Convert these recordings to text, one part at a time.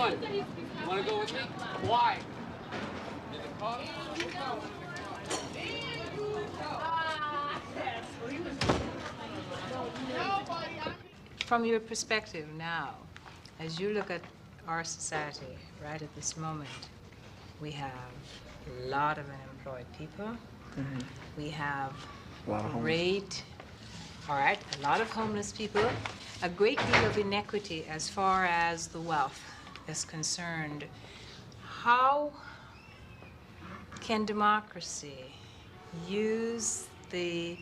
doing? You want to go with me? Why? From your perspective now, as you look at our society right at this moment, we have a lot of unemployed people. Mm-hmm. We have a lot of a lot of homeless people, a great deal of inequity as far as the wealth is concerned. How can democracy use the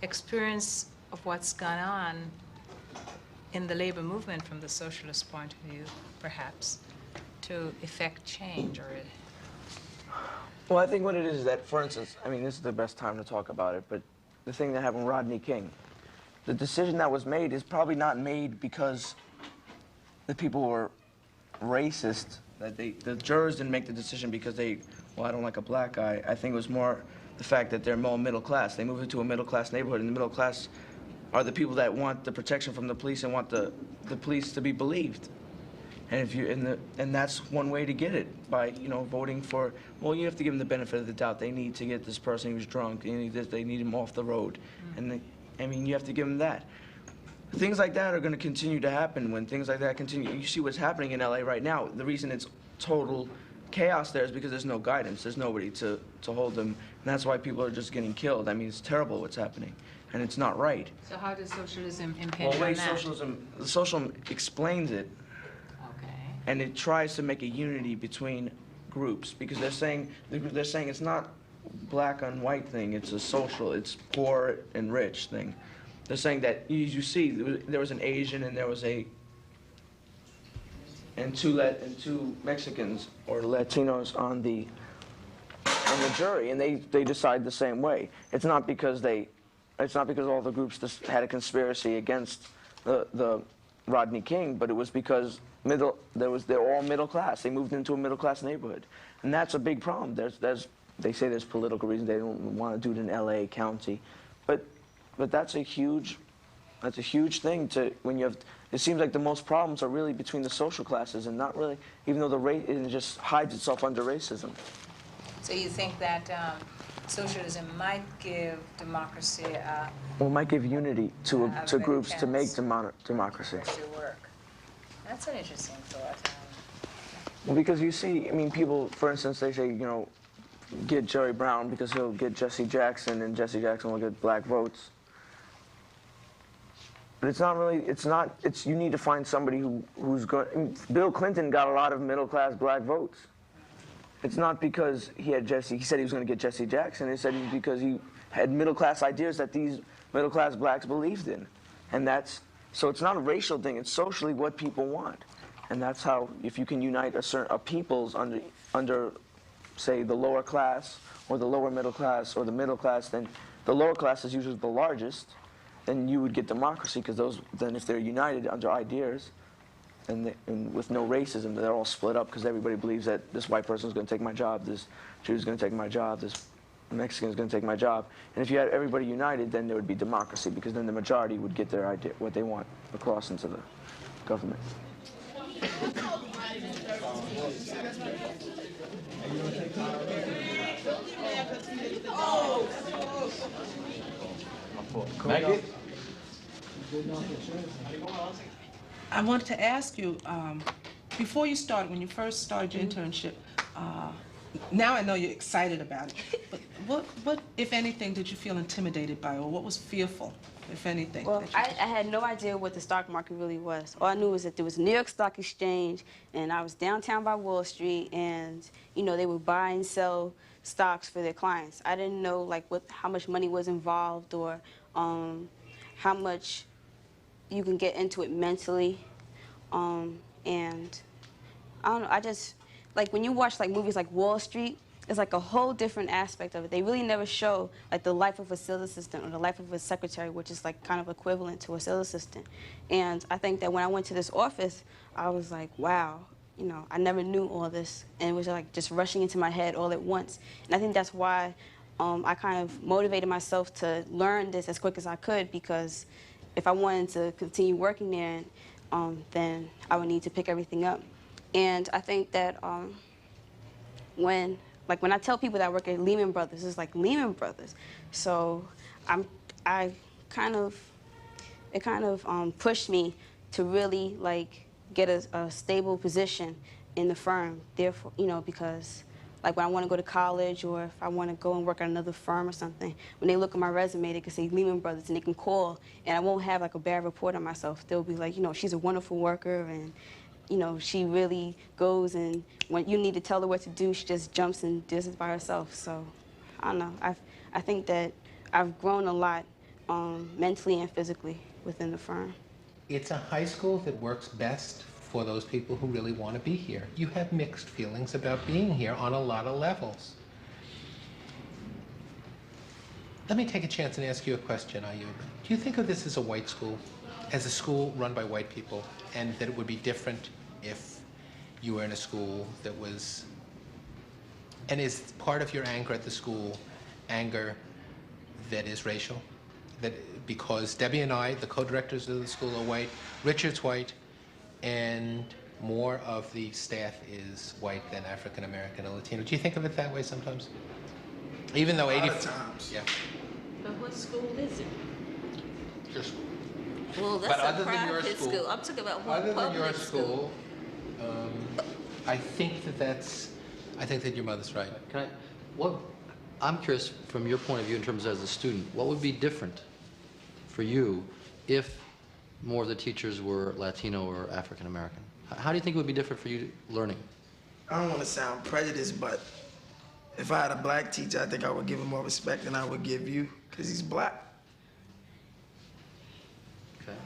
experience of what's gone on in the labor movement from the socialist point of view, perhaps, to effect change? Or well, I think what it is that, for instance, I mean, this is the best time to talk about it, but the thing that happened with Rodney King, the decision that was made is probably not made because the people were racist, that the jurors didn't make the decision because well, I don't like a black guy. I think it was more the fact that they're more middle class. They moved into a middle class neighborhood, and the middle class are the people that want the protection from the police and want the police to be believed. And if you and that's one way to get it, by voting for. Well, you have to give them the benefit of the doubt. They need to get this person who's drunk. They need him off the road, and I mean, you have to give them that. Things like that are going to continue to happen. When things like that continue, you see what's happening in LA right now. The reason it's total chaos there is because there's no guidance. There's nobody to hold them, and that's why people are just getting killed. I mean, it's terrible what's happening, and it's not right. So how does socialism impinge on that? Socialism explains it. And it tries to make a unity between groups, because they're saying it's not black on white thing, it's a social, it's poor and rich thing. They're saying that you see there was an Asian and there was two Mexicans or Latinos on the jury, and they decide the same way. It's not because all the groups just had a conspiracy against the Rodney King, but it was because they're all middle class. They moved into a middle class neighborhood, and that's a big problem. They say there's political reasons they don't want to do it in LA County, but that's a huge thing to when you have. It seems like the most problems are really between the social classes, and not really, even though it just hides itself under racism. So you think that socialism might give democracy well, it might give unity to groups to make democracy. Work. That's an interesting thought. Well, because you see, I mean, people, for instance, they say, get Jerry Brown because he'll get Jesse Jackson, and Jesse Jackson will get black votes. But it's not really, you need to find somebody who's going, I mean, Bill Clinton got a lot of middle-class black votes. It's not because he said he was going to get Jesse Jackson. He said it's because he had middle-class ideas that these middle-class blacks believed in. And so it's not a racial thing, it's socially what people want. And that's how, if you can unite a peoples under, say, the lower class, or the lower middle class, or the middle class, then the lower class is usually the largest, then you would get democracy, because then if they're united under ideas, and with no racism, they're all split up because everybody believes that this white person is going to take my job, this Jew's going to take my job, this Mexican is going to take my job. And if you had everybody united, then there would be democracy, because then the majority would get their idea, what they want, across into the government. Maggie? I wanted to ask you, before you started, when you first started your internship, now I know you're excited about it, but what, if anything, did you feel intimidated by, or what was fearful, if anything? Well, I had no idea what the stock market really was. All I knew was that there was New York Stock Exchange, and I was downtown by Wall Street, and, they would buy and sell stocks for their clients. I didn't know, like, how much money was involved, or how much you can get into it mentally, and I don't know, I just, like, when you watch, like, movies like Wall Street, it's like a whole different aspect of it. They really never show, like, the life of a sales assistant or the life of a secretary, which is, like, kind of equivalent to a sales assistant. And I think that when I went to this office, I was like, wow, I never knew all this, and it was, like, just rushing into my head all at once. And I think that's why I kind of motivated myself to learn this as quick as I could, because if I wanted to continue working there, then I would need to pick everything up. And I think that when I tell people that I work at Lehman Brothers, it's like Lehman Brothers. So it kind of pushed me to really like get a stable position in the firm. Therefore, you know, because like when I want to go to college or if I want to go and work at another firm or something, when they look at my resume, they can say Lehman Brothers and they can call, and I won't have like a bad report on myself. They'll be like, you know, she's a wonderful worker, and you know, she really goes, and when you need to tell her what to do, she just jumps and does it by herself. So I don't know. I think that I've grown a lot mentally and physically within the firm. It's a high school that works best for those people who really want to be here. You have mixed feelings about being here on a lot of levels. Let me take a chance and ask you a question, Ayub. Do you think of this as a white school, as a school run by white people, and that it would be different if you were in a school that was, and is part of your anger at the school anger that is racial? That because Debbie and I, the co-directors of the school, are white, Richard's white, and more of the staff is white than African American or Latino. Do you think of it that way sometimes? Even though 80 A lot of times. Yeah. But what school is it? Your school. Well, that's But other a than your private school- school. I'm talking about one Other than your public school. school, I think I think that your mother's right. I'm curious, from your point of view in terms as a student, what would be different for you if more of the teachers were Latino or African American? How do you think it would be different for you learning? I don't want to sound prejudiced, but if I had a black teacher, I think I would give him more respect than I would give you, because he's black. Okay.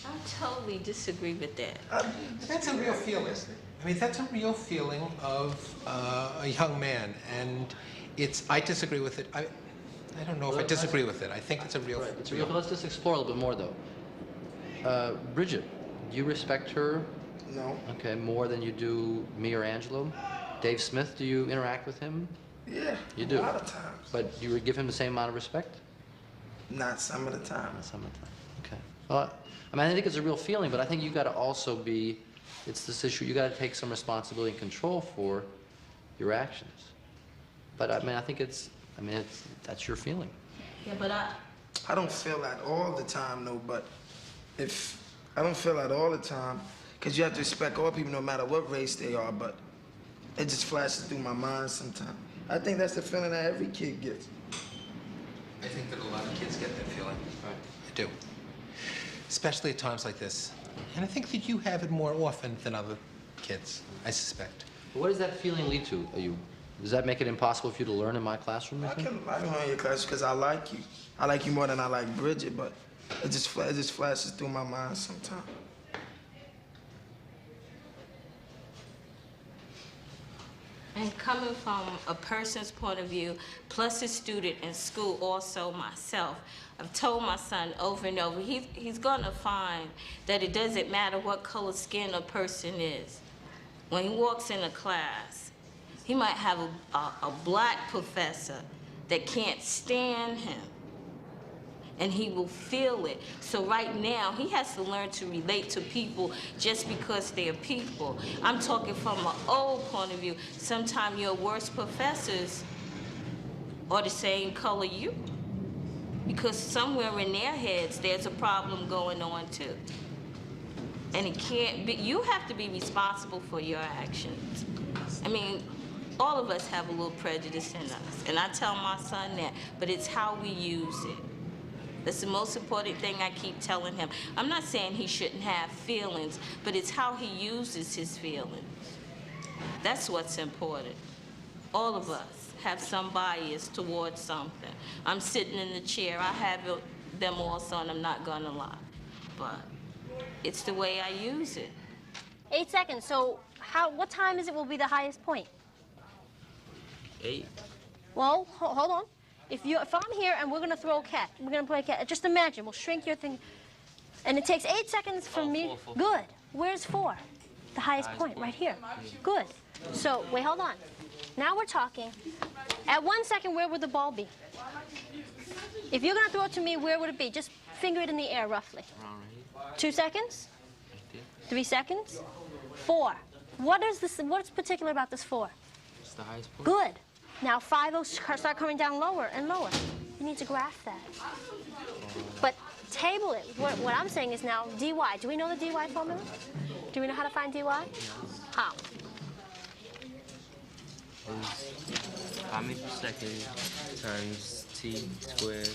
I totally disagree with that. That's a real feeling. I mean, that's a real feeling of a young man, and I disagree with it. I don't know if I disagree with it. I think it's a real. Right. It's a real. Let's just explore a little bit more, though. Bridget, do you respect her? No. Okay, more than you do me or Angelo? Dave Smith, do you interact with him? Yeah. You do. A lot of times. But you would give him the same amount of respect? Not some of the time. Not some of the time. Okay. Well, I mean, I think it's a real feeling, but I think you got to also be. It's this issue. You got to take some responsibility and control for your actions. But I mean, I think it's. I mean, that's your feeling. Yeah, but I don't feel that all the time, though, but if I don't feel that all the time, because you have to respect all people no matter what race they are, but it just flashes through my mind sometimes. I think that's the feeling that every kid gets. I think that a lot of kids get that feeling. Right. I do. Especially at times like this. And I think that you have it more often than other kids, I suspect. But what does that feeling lead to? Does that make it impossible for you to learn in my classroom? I can learn in your class because I like you. I like you more than I like Bridget, but it just flashes through my mind sometimes. And coming from a person's point of view, plus a student in school, also myself, I've told my son over and over, he's gonna find that it doesn't matter what color skin a person is. When he walks in a class, he might have a black professor that can't stand him, and he will feel it. So right now, he has to learn to relate to people just because they're people. I'm talking from an old point of view. Sometimes your worst professors are the same color you, because somewhere in their heads, there's a problem going on too. And it can't be, you have to be responsible for your actions. I mean, all of us have a little prejudice in us, and I tell my son that, but it's how we use it. That's the most important thing I keep telling him. I'm not saying he shouldn't have feelings, but it's how he uses his feelings. That's what's important. All of us have some bias towards something. I'm sitting in the chair, I have them also, and I'm not gonna lie. But it's the way I use it. 8 seconds, so what time is it will be the highest point? 8. Well, hold on. If I'm here and we're gonna throw a cat, we're gonna play cat, just imagine, we'll shrink your thing. And it takes 8 seconds for me. Four. Good. Where's 4? The highest point, right here. Good. So, wait, hold on. Now we're talking. At 1 second, where would the ball be? If you're gonna throw it to me, where would it be? Just finger it in the air, roughly. 2 seconds? 3 seconds? 4. What is this? What's particular about this 4? It's the highest point. Good. Now 5 will start coming down lower and lower. You need to graph that. But table it. What I'm saying is now dy. Do we know the dy formula? Do we know how to find dy? How? Pi meters per second times t squared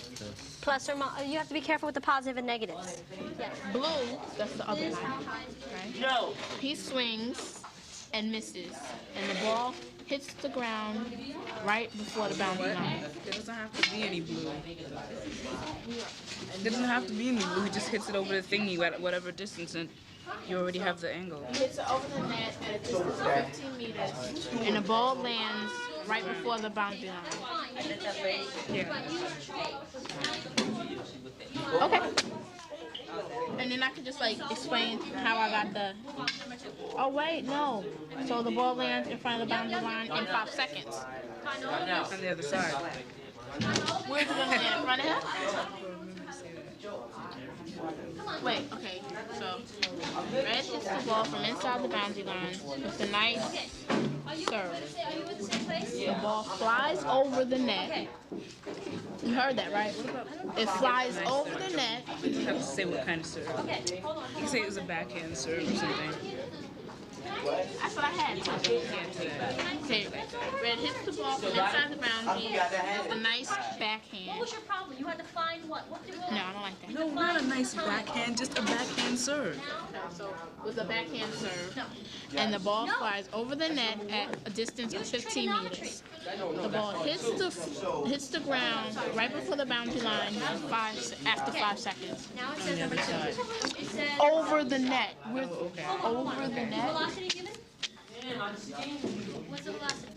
Plus or minus. You have to be careful with the positive and negatives. Yeah. Blue, that's the other line, right? No. He swings and misses, and the ball hits the ground right before the boundary line. There doesn't have to be any blue. There doesn't have to be any blue. He just hits it over the thingy at whatever distance, and you already have the angle. He hits it over the net at a distance of 15 meters, and the ball lands right before the boundary line. Yeah. Okay. And then I could just like explain how I got the. Oh wait, no. So the ball lands in front of the boundary line in 5 seconds. On the other side. Where's it gonna land? In front of him? Wait, okay. So red hits the ball from inside the boundary line with a nice serve. The ball flies over the net. You heard that, right? It flies over the net. You just have to say what kind of serve. You can say it was a backhand serve or something. That's what I had. Okay, red hits the ball from inside the boundary with a nice backhand. What was your problem? You had to find what? No, I don't like that. No, not a nice backhand, just a backhand serve. So with a backhand serve, and the ball flies over the net at a distance of 15 meters. The ball hits the ground right before the boundary line after 5 seconds. Now it says number 2. It says Over the net. We're over the net. velocity given? What's the velocity?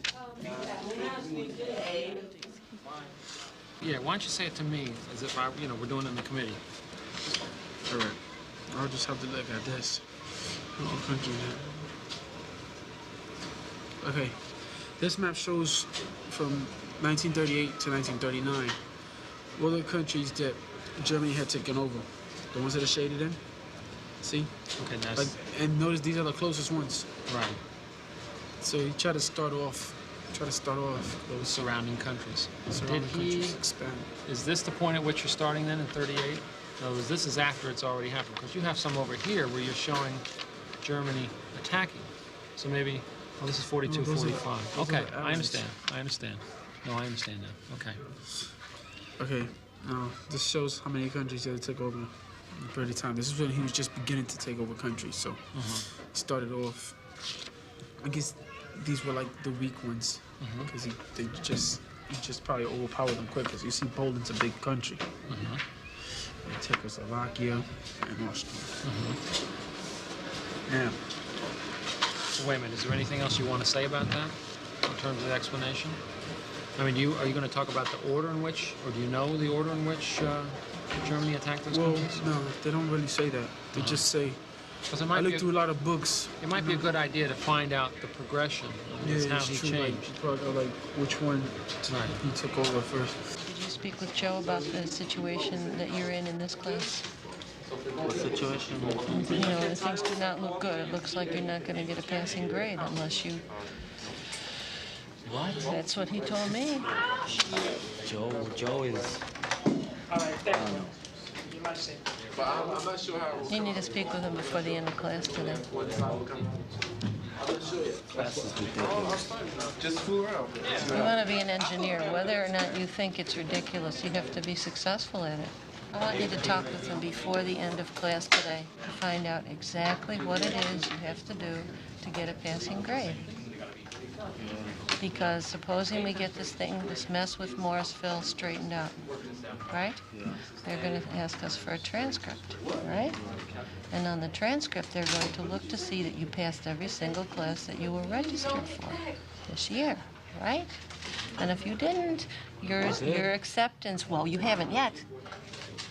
Yeah, why don't you say it to me as if we're doing it in the committee. All right. I'll just have to look at this. Okay. This map shows from 1938 to 1939 all the countries that Germany had taken over. The ones that are shaded in. See? Okay, that's... and notice these are the closest ones. Right. So you try to start off those surrounding countries. Surrounding countries expand. Is this the point at which you're starting then in 38? In other words, this is after it's already happened, because you have some over here where you're showing Germany attacking. So maybe, oh, this is 42, No, 45. Okay, I understand. No, I understand now. Okay. Okay, now this shows how many countries they took over in a period of time. This is when he was just beginning to take over countries, so he started off, I guess these were like the weak ones, because he just probably overpowered them quick, because you see Poland's a big country. And Czechoslovakia and Austria. Yeah. So wait a minute, is there anything else you want to say about that in terms of the explanation? I mean, are you going to talk about the order in which, or do you know the order in which Germany attacked those countries? No, they don't really say that. They just say, I looked through a lot of books. It might be a good idea to find out the progression, how he changed. Like which one he took over first. Did you speak with Joe about the situation that you're in this class? What situation? You know, things do not look good. It looks like you're not going to get a passing grade unless you... What? That's what he told me. Joe is... But I'm not sure how... You need to speak with him before the end of class today. Class is ridiculous. Just fool around. You want to be an engineer. Whether or not you think it's ridiculous, you have to be successful at it. I want you to talk with him before the end of class today to find out exactly what it is you have to do to get a passing grade. Because supposing we get this mess with Morrisville straightened out, right? Yeah. They're going to ask us for a transcript, right? And on the transcript, they're going to look to see that you passed every single class that you were registered for this year, right? And if you didn't, your acceptance, well, you haven't yet.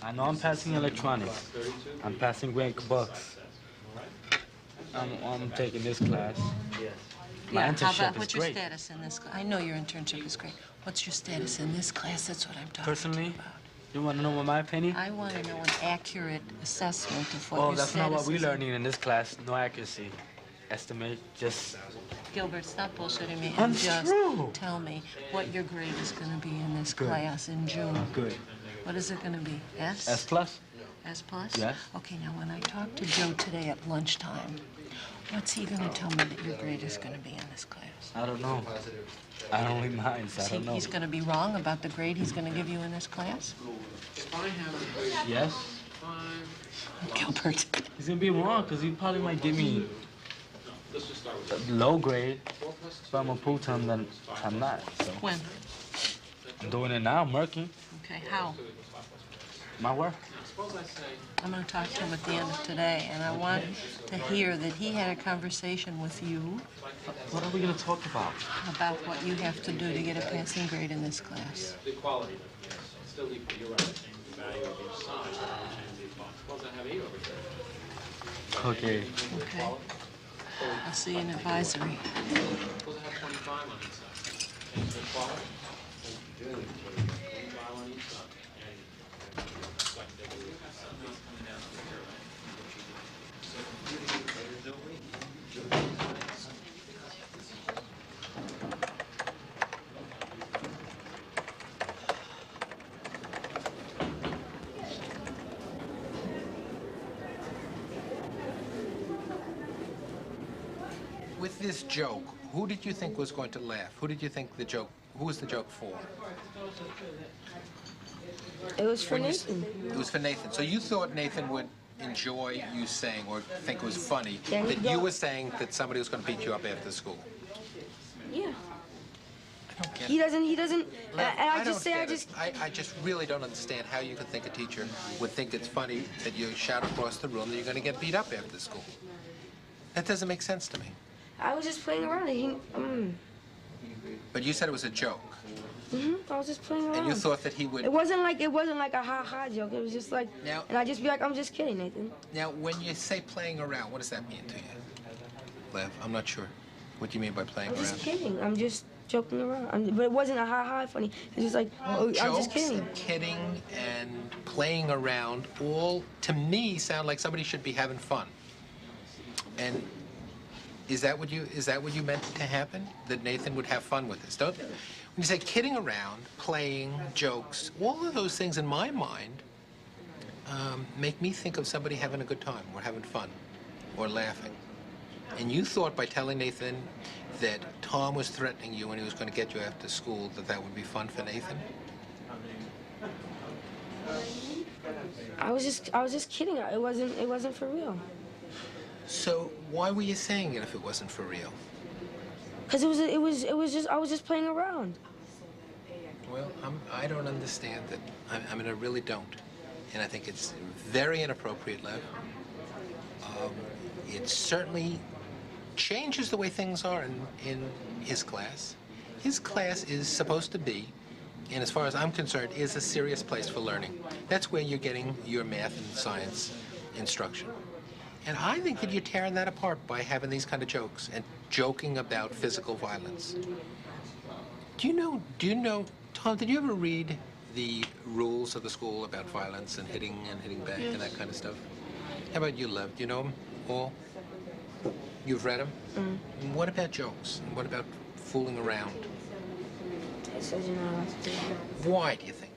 I know I'm passing electronics. I'm passing rank books. I'm taking this class. My internship what's is great. Your status in this class? I know your internship is great. What's your status in this class? That's what I'm talking Personally, about. You want to know my opinion? I want to know an accurate assessment of what Oh, your that's status not what we're is. learning in this class. No accuracy. estimate, just... Gilbert, stop bullshitting me I'm and just true. tell me what your grade is going to be in this Good. class in June. Good. What is it going to be? S? S plus? S plus? Yes. Okay, now when I talk to Joe today at lunchtime, what's he going to tell me that your grade is going to be in this class? I don't know. I don't read minds. I don't know. He's going to be wrong about the grade he's going to give you in this class? Yes. Gilbert. He's gonna be wrong because he probably might give me a low grade. If I'm a full-time, then I'm not. So. When? I'm doing it now. I'm working. Okay, how? My work. I'm going to talk to him at the end of today, and I want to hear that he had a conversation with you. What are we gonna talk about? About what you have to do to get a passing grade in this class. The quality. Still leave for you the value of each side. Suppose I have 8 over here. Okay. Okay. I'll see you in advisory. Suppose I have 25 on each side. The quality. 25 on each side. With this joke, who did you think was going to laugh? Who did you think the joke, who was the joke for? It was for When you Nathan. It was for Nathan. So you thought Nathan would enjoy you saying or think it was funny There you that go. you were saying that somebody was going to beat you up after school. Yeah. I don't get He it. doesn't, and I don't just say, get it. I just really don't understand how you could think a teacher would think it's funny that you shout across the room that you're going to get beat up after school. That doesn't make sense to me. I was just playing around. But you said it was a joke. I was just playing around. And you thought that he would... It wasn't like a ha-ha joke. It was just like, Now- and I'd just be like, I'm just kidding, Nathan. Now, when you say playing around, what does that mean to you? Lev, I'm not sure. What do you mean by playing I'm around? just kidding. I'm just joking around. But it wasn't a ha-ha funny. It's just like, oh, I'm Jokes, just kidding. kidding, and playing around all, to me, sound like somebody should be having fun. And is that what you meant to happen? That Nathan would have fun with this? Don't? When you say kidding around, playing, jokes, all of those things in my mind make me think of somebody having a good time or having fun or laughing. And you thought by telling Nathan that Tom was threatening you and he was going to get you after school that that would be fun for Nathan? I was just kidding. It wasn't for real. So why were you saying it if it wasn't for real? Cause it was just I was just playing around. Well, I don't understand it. I mean, I really don't. And I think it's very inappropriate, Lev. It certainly changes the way things are in his class. His class is supposed to be, and as far as I'm concerned, is a serious place for learning. That's where you're getting your math and science instruction. And I think that you're tearing that apart by having these kind of jokes and joking about physical violence. Do you know, Tom, did you ever read the rules of the school about violence and hitting back and that kind of stuff? How about you, Lev? Do you know them all? You've read them? And what about jokes? And what about fooling around? It says you're not allowed to do that. Why, do you think?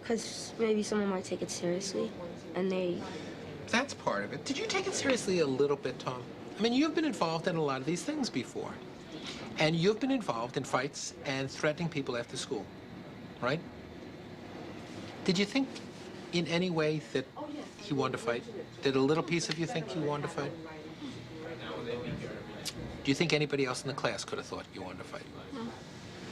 Because maybe someone might take it seriously, and they... That's part of it. Did you take it seriously a little bit, Tom? I mean, you've been involved in a lot of these things before. And you've been involved in fights and threatening people after school, right? Did you think in any way that he wanted to fight? Did a little piece of you think he wanted to fight? Do you think anybody else in the class could have thought you wanted to fight?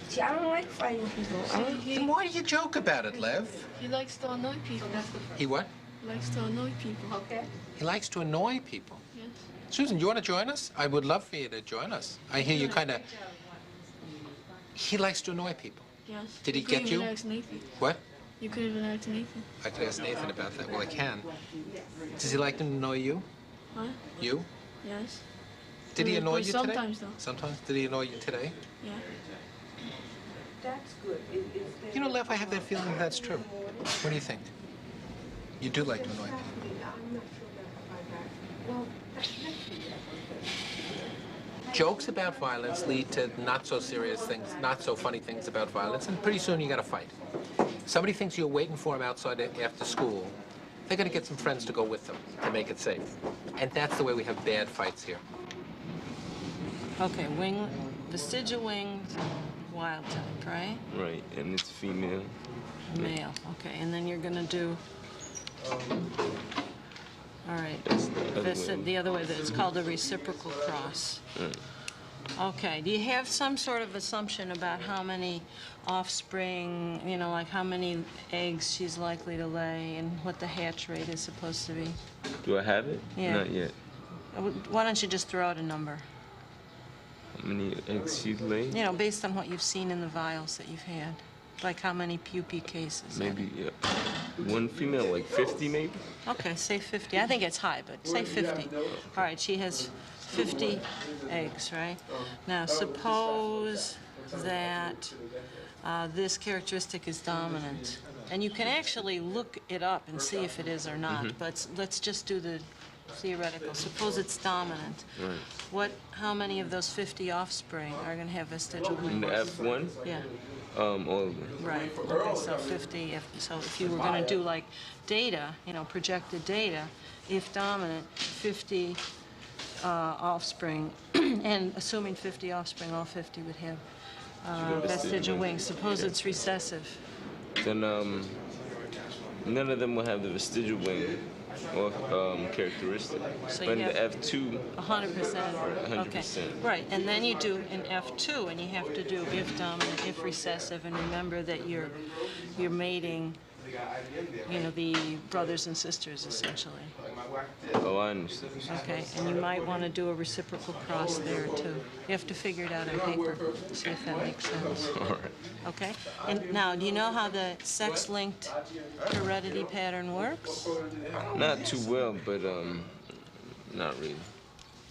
See, I don't like fighting people. Then why do you joke about it, Lev? He likes to annoy people. He what? He likes to annoy people. Okay. He likes to annoy people. Yes. Susan, do you want to join us? I would love for you to join us. I hear you kind of... He likes to annoy people. Yes. Did he could get even you? Ask Nathan. What? You could even ask Nathan. I could ask Nathan about that. Well, I can. Does he like to annoy you? Huh? You? Yes. Did he annoy you today? Sometimes, though. Sometimes? Did he annoy you today? Yeah. That's good. You know, Lev, I have that feeling that's true. What do you think? You do like to annoy people. jokes about violence lead to not so serious things, not so funny things about violence, and pretty soon you got a fight. Somebody thinks you're waiting for them outside after school. They're going to get some friends to go with them to make it safe. And that's the way we have bad fights here. Okay, vestigial winged, wild type, right? Right, and it's female. Male, okay, and then you're gonna do, all right, the other way, it's called a reciprocal cross. Right. Okay, do you have some sort of assumption about how many offspring, you know, like how many eggs she's likely to lay and what the hatch rate is supposed to be? Do I have it? Yeah. Not yet. Why don't you just throw out a number? How many eggs she'd lay? You know, based on what you've seen in the vials that you've had. Like how many pupae cases? Maybe, yeah. One female, like 50 maybe? Okay, say 50. I think it's high, but say 50. All right, she has 50 eggs, right? Now, suppose that this characteristic is dominant. And you can actually look it up and see if it is or not, but let's just do the theoretical. Suppose it's dominant. Right. How many of those 50 offspring are going to have vestigial wings? In the F1? Yeah. All of them. Right. Okay, so 50. So if you were going to do like data, you know, projected data, if dominant, 50 offspring, and assuming 50 offspring, all 50 would have vestigial wings. Suppose it's recessive. Then none of them will have the vestigial wing or characteristic. So but you in the have F2, 100%. 100%. Okay. Right, and then you do an F2, and you have to do if dominant, if recessive, and remember that you're mating, you know, the brothers and sisters essentially. Oh, I understand. Okay, and you might want to do a reciprocal cross there too. You have to figure it out on paper, see if that makes sense. All right. Okay, and now, do you know how the sex-linked heredity pattern works? Not too well, but not really.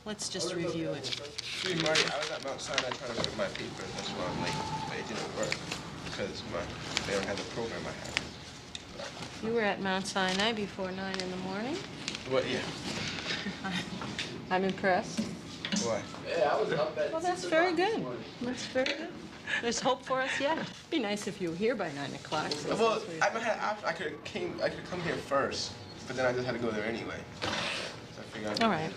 Let's just review it. See, Marty, I was at Mount Sinai trying to work my paper. That's why I'm late, but it didn't work because they don't have the program I have. You were at Mount Sinai before 9 in the morning? What? Yeah. I'm impressed. Why? Yeah, I was up at. Well, that's very good. That's very good. There's hope for us yet. It'd be nice if you were here by 9 o'clock. So Well, I could come here first, but then I just had to go there anyway. So I figured. All right.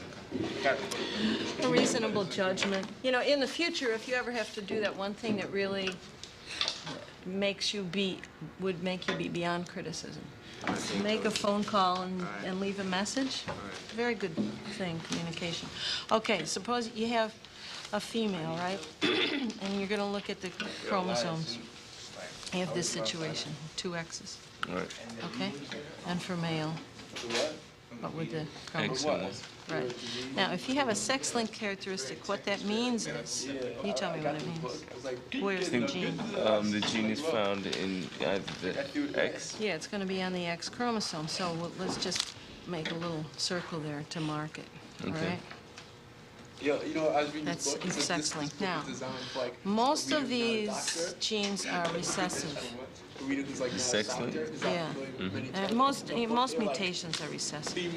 A reasonable judgment. You know, in the future, if you ever have to do that one thing that really would make you be beyond criticism. Make a phone call and leave a message. Very good thing, communication. Okay, suppose you have a female, right? And you're going to look at the chromosomes. You have this situation, 2 X's. Right. Okay? And for male, what would the chromosomes? Right. Now, if you have a sex-linked characteristic, what that means is, you tell me what it means. Where's the gene? The gene is found in either the X. Yeah, it's going to be on the X chromosome, so let's just make a little circle there to mark it, all Okay. right? Yo, you know, I was reading That's this book. sex-linked. Now, designed for, like, most a of reader, not a these doctor. genes are recessive. A reader who's like not a Sex-linked? doctor, is Yeah. And most mutations are recessive. You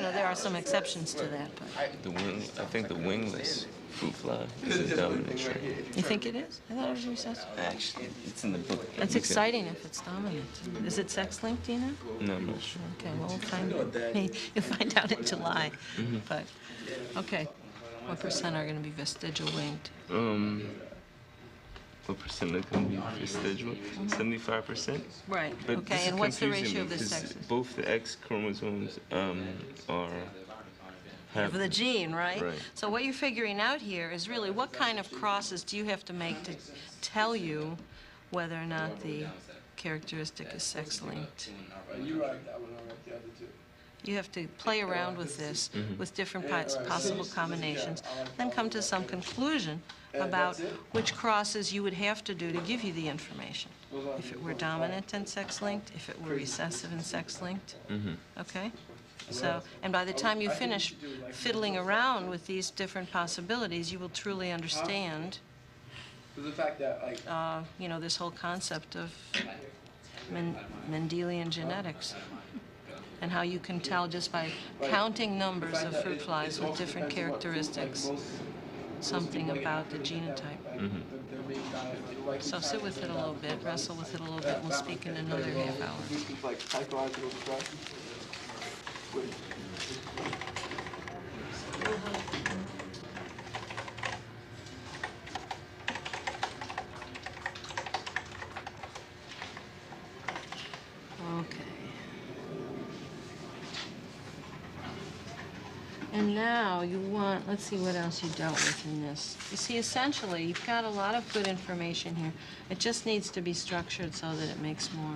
know, there are some exceptions to that, but The wing, I think the wingless fruit fly is a dominant strain. you think it is? I thought it was recessive. Actually, it's in the book. That's exciting if it's dominant. Is it sex-linked, do you know? No, I'm not sure. Okay, well, we'll find out. You'll find out in July. But, okay, what percent are going to be vestigial winged? What percent are going to be vestigial? 75%? Right, But okay, this is and what's the confusing ratio me, of the 'cause sexes? both the X chromosomes Of the gene, right? Right. So what you're figuring out here is really what kind of crosses do you have to make to tell you whether or not the characteristic is sex-linked? You right, that one right, the other two. You have to play around with this, with different possible combinations, then come to some conclusion about which crosses you would have to do to give you the information. If it were dominant and sex-linked, if it were recessive and sex-linked, okay? So, and by the time you finish fiddling around with these different possibilities, you will truly understand, The fact that, like, you know, this whole concept of Mendelian genetics. and how you can tell just by counting numbers of fruit flies with different characteristics something about the genotype. So sit with it a little bit, wrestle with it a little bit, and we'll speak in another half hour. Okay. And now you want, let's see what else you dealt with in this. You see, essentially, you've got a lot of good information here. It just needs to be structured so that it makes more.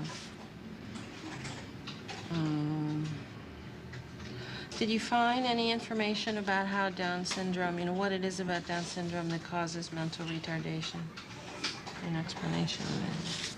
Did you find any information about how Down syndrome, you know, what it is about Down syndrome that causes mental retardation? An explanation of it.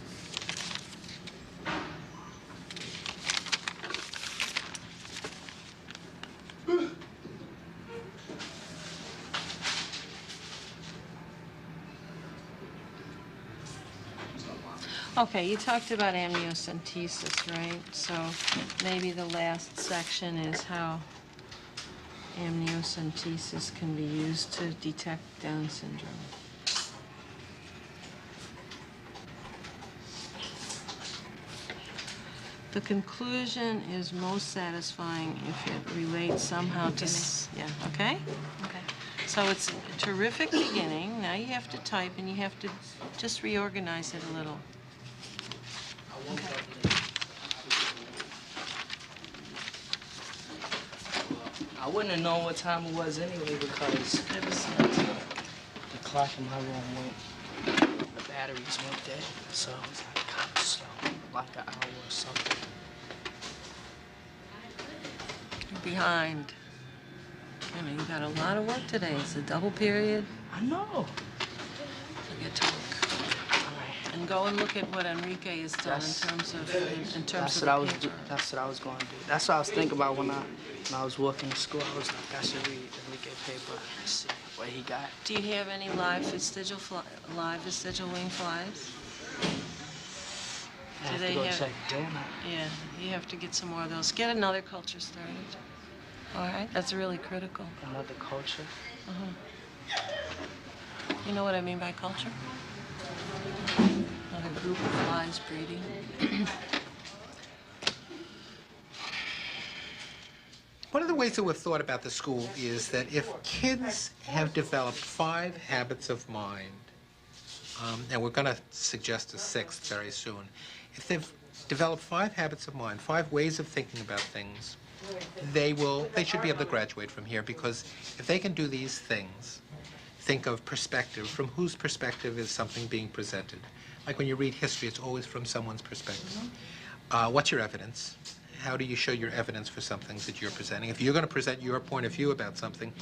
Okay, you talked about amniocentesis, right? So maybe the last section is how amniocentesis can be used to detect Down syndrome. The conclusion is most satisfying if it relates somehow to... Yeah, okay? Okay. So it's a terrific beginning. Now you have to type and you have to just reorganize it a little. I wouldn't have known what time it was anyway because the clock in my room went, the batteries went dead, so it was like kind of slow, like an hour or something. You're behind. I mean, you got a lot of work today. It's a double period. I know. Forget to look. And go and look at what Enrique has done in terms of That's what I was going to do. That's what I was thinking about when I was walking to school. I was like, I should read Enrique paper and see what he got. Do you have any live vestigial wing flies? I have to go check them. Yeah, you have to get some more of those. Get another culture started. All right, that's really critical. Another culture? You know what I mean by culture? Another group of flies breeding. One of the ways that we've thought about the school is that if kids have developed 5 habits of mind, and we're going to suggest a 6th very soon, if they've developed 5 habits of mind, 5 ways of thinking about things, they should be able to graduate from here, because if they can do these things, think of perspective, from whose perspective is something being presented. Like when you read history, it's always from someone's perspective. What's your evidence? How do you show your evidence for something that you're presenting? If you're going to present your point of view about something,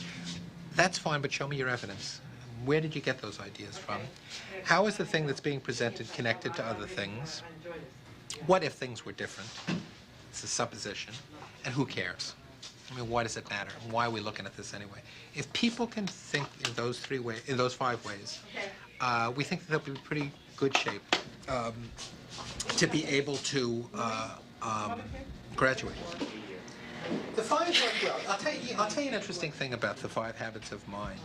that's fine, but show me your evidence. Where did you get those ideas from? How is the thing that's being presented connected to other things? What if things were different? It's a supposition. And who cares? I mean, why does it matter? Why are we looking at this anyway? If people can think in those 5 ways, we think that they'll be in pretty good shape to be able to graduate. The 5, well, I'll tell you an interesting thing about the 5 habits of mind.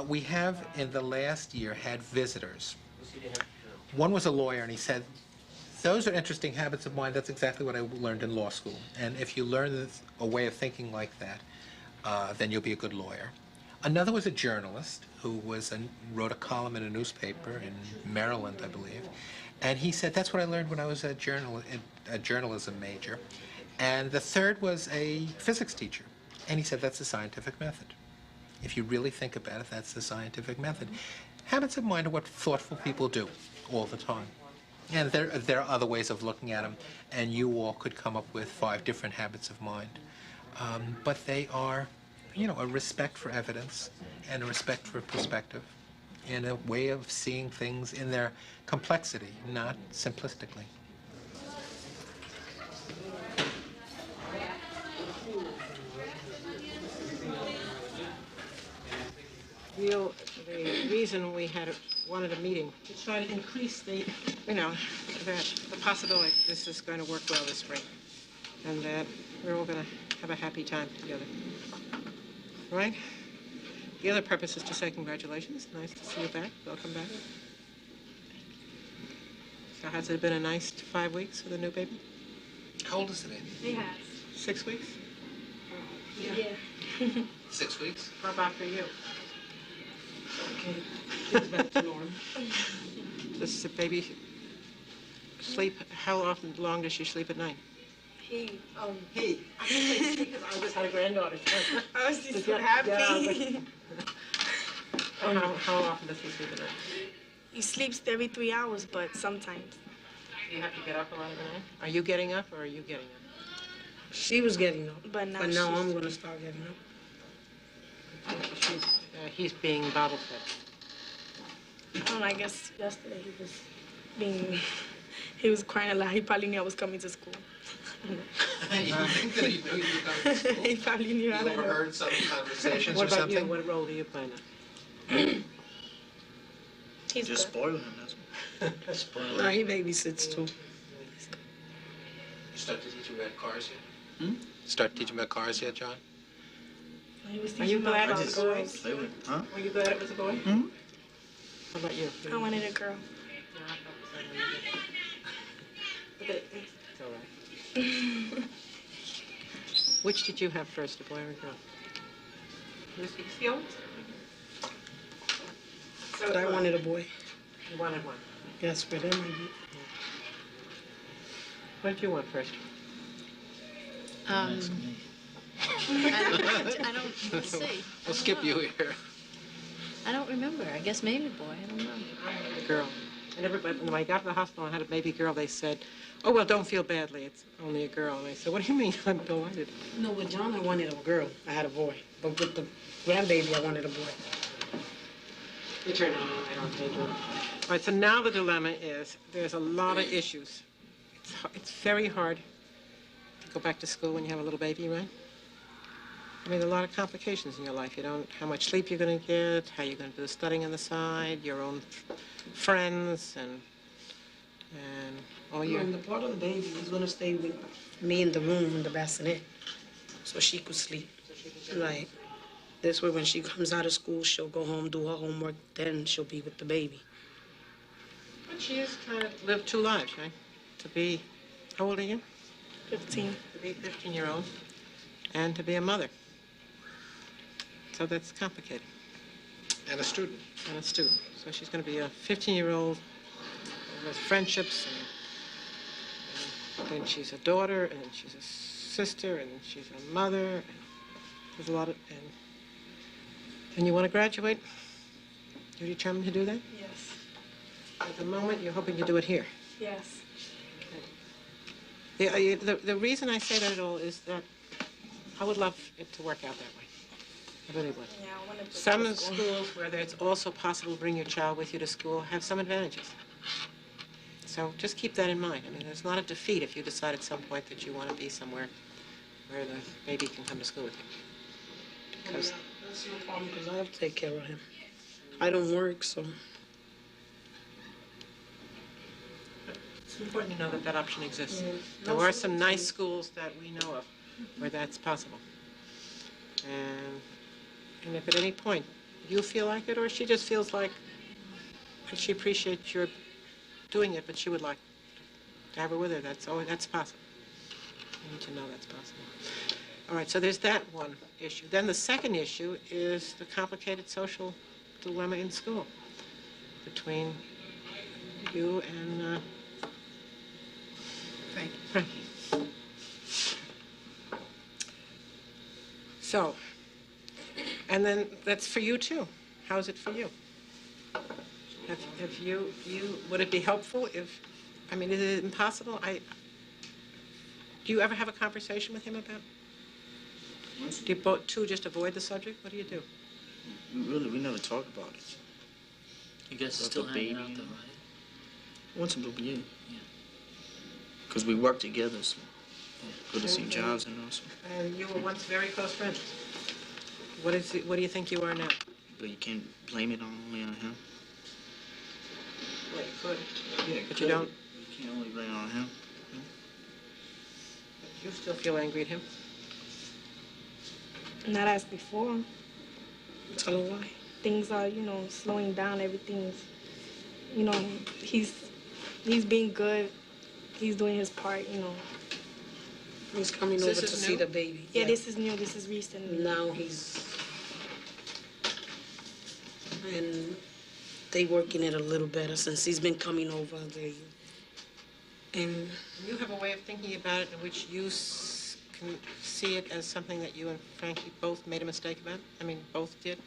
We have, in the last year, had visitors. One was a lawyer, and he said, those are interesting habits of mind. That's exactly what I learned in law school. And if you learn a way of thinking like that, then you'll be a good lawyer. Another was a journalist who wrote a column in a newspaper in Maryland, I believe. And he said, that's what I learned when I was a journalism major. And the third was a physics teacher. And he said, that's the scientific method. If you really think about it, that's the scientific method. Habits of mind are what thoughtful people do all the time. And there are other ways of looking at them, and you all could come up with 5 different habits of mind. But they are, you know, a respect for evidence and a respect for perspective and a way of seeing things in their complexity, not simplistically. The reason we wanted a meeting to try to increase the, you know, that the possibility this is going to work well this spring, and that we're all gonna have a happy time together. Right? The other purpose is to say congratulations. Nice to see you back. Welcome back. So has it been a nice 5 weeks with a new baby? How old is the baby? He has. 6 weeks? Yeah. 6 weeks? How about for you? Okay. She's back to normal. Does the baby sleep, how often, long does she sleep at night? He. He. I just had a granddaughter. I was just so happy. How often does he sleep at night? He sleeps every 3 hours, but sometimes. Do you have to get up a lot of the night? Are you getting up or are you getting up? She was getting up. But now I'm going to start getting up. He's being bottle fed. I don't know, I guess yesterday he was crying a lot. He probably knew I was coming to school. You think that he knew you were coming to school? He probably knew I You was. overheard some conversations What or about something? you? What role do you play now? He's Just good. spoil him, that's spoil No, he babysits too. You start to teach him about cars yet? Start teaching about cars yet, John? He was Are you teaching glad about it was girls. Play with him, huh? Were you glad it was a boy? How about you? I wanted a girl. It's all right. Which did you have first, a boy or a girl? You But I wanted a boy. You wanted one. Yes, but then maybe. What did you want first? I don't, let's see. We'll skip you here. I don't remember. I guess maybe boy. I don't know. Girl. And everybody, when I got to the hospital and had a baby girl, they said, oh, well, don't feel badly. It's only a girl. And I said, what do you mean? I'm delighted. No, with John, I wanted a girl. I had a boy. But with the grandbaby, I wanted a boy. You turn it on. I don't take it. All right, so now the dilemma is there's a lot of issues. It's very hard to go back to school when you have a little baby, right? I mean, there are a lot of complications in your life. You don't, how much sleep you're going to get, how you're going to do the studying on the side, your own friends, and all your... And the part of the baby is going to stay with me in the room in the bassinet so she could sleep. Like, this way when she comes out of school, she'll go home, do her homework, then she'll be with the baby. But she is trying to live two lives, right? To be, how old are you? 15. To be a 15-year-old and to be a mother. So that's complicated. And a student. And a student. So she's going to be a 15-year-old with friendships, and then she's a daughter, and then she's a sister, and then she's a mother. And there's a lot of, and you want to graduate? You're determined to do that? Yes. At the moment, you're hoping to do it here. Yes. The reason I say that at all is that I would love it to work out that way. I really would. Yeah, I want to Some schools where it's also possible to bring your child with you to school have some advantages. So just keep that in mind. I mean, it's not a defeat if you decide at some point that you want to be somewhere where the baby can come to school with you. Because that's no problem because I have to take care of him. I don't work, so. it's important to know that that option exists. Yeah. There are some nice schools that we know of where that's possible. And if at any point you feel like it, or she just feels like that she appreciates your doing it, but she would like to have her with her, that's possible. You need to know that's possible. All right, so there's that one issue. Then the second issue is the complicated social dilemma in school between you and Frankie. So, and then that's for you too. How is it for you? If you, would it be helpful if, I mean, is it impossible? Do you ever have a conversation with him about? Do you both two just avoid the subject? What do you do? We never talk about it. You guys are About still the hanging baby. out though, right? Once a blue, yeah. Because we work together, so go to St. John's and also. And you were once very close friends. What do you think you are now? But you can't blame it only on him. Well, you could. Yeah, But you don't. You can't only blame it on him. You still feel angry at him? Not as before. Tell her why. Things are, slowing down. Everything's, he's being good. He's doing his part. He's coming over to see the baby. Yeah, this is new. This is recent. Now he's... And they working it a little better since he's been coming over. And you have a way of thinking about it in which you can see it as something that you and Frankie both made a mistake about? I mean, both did?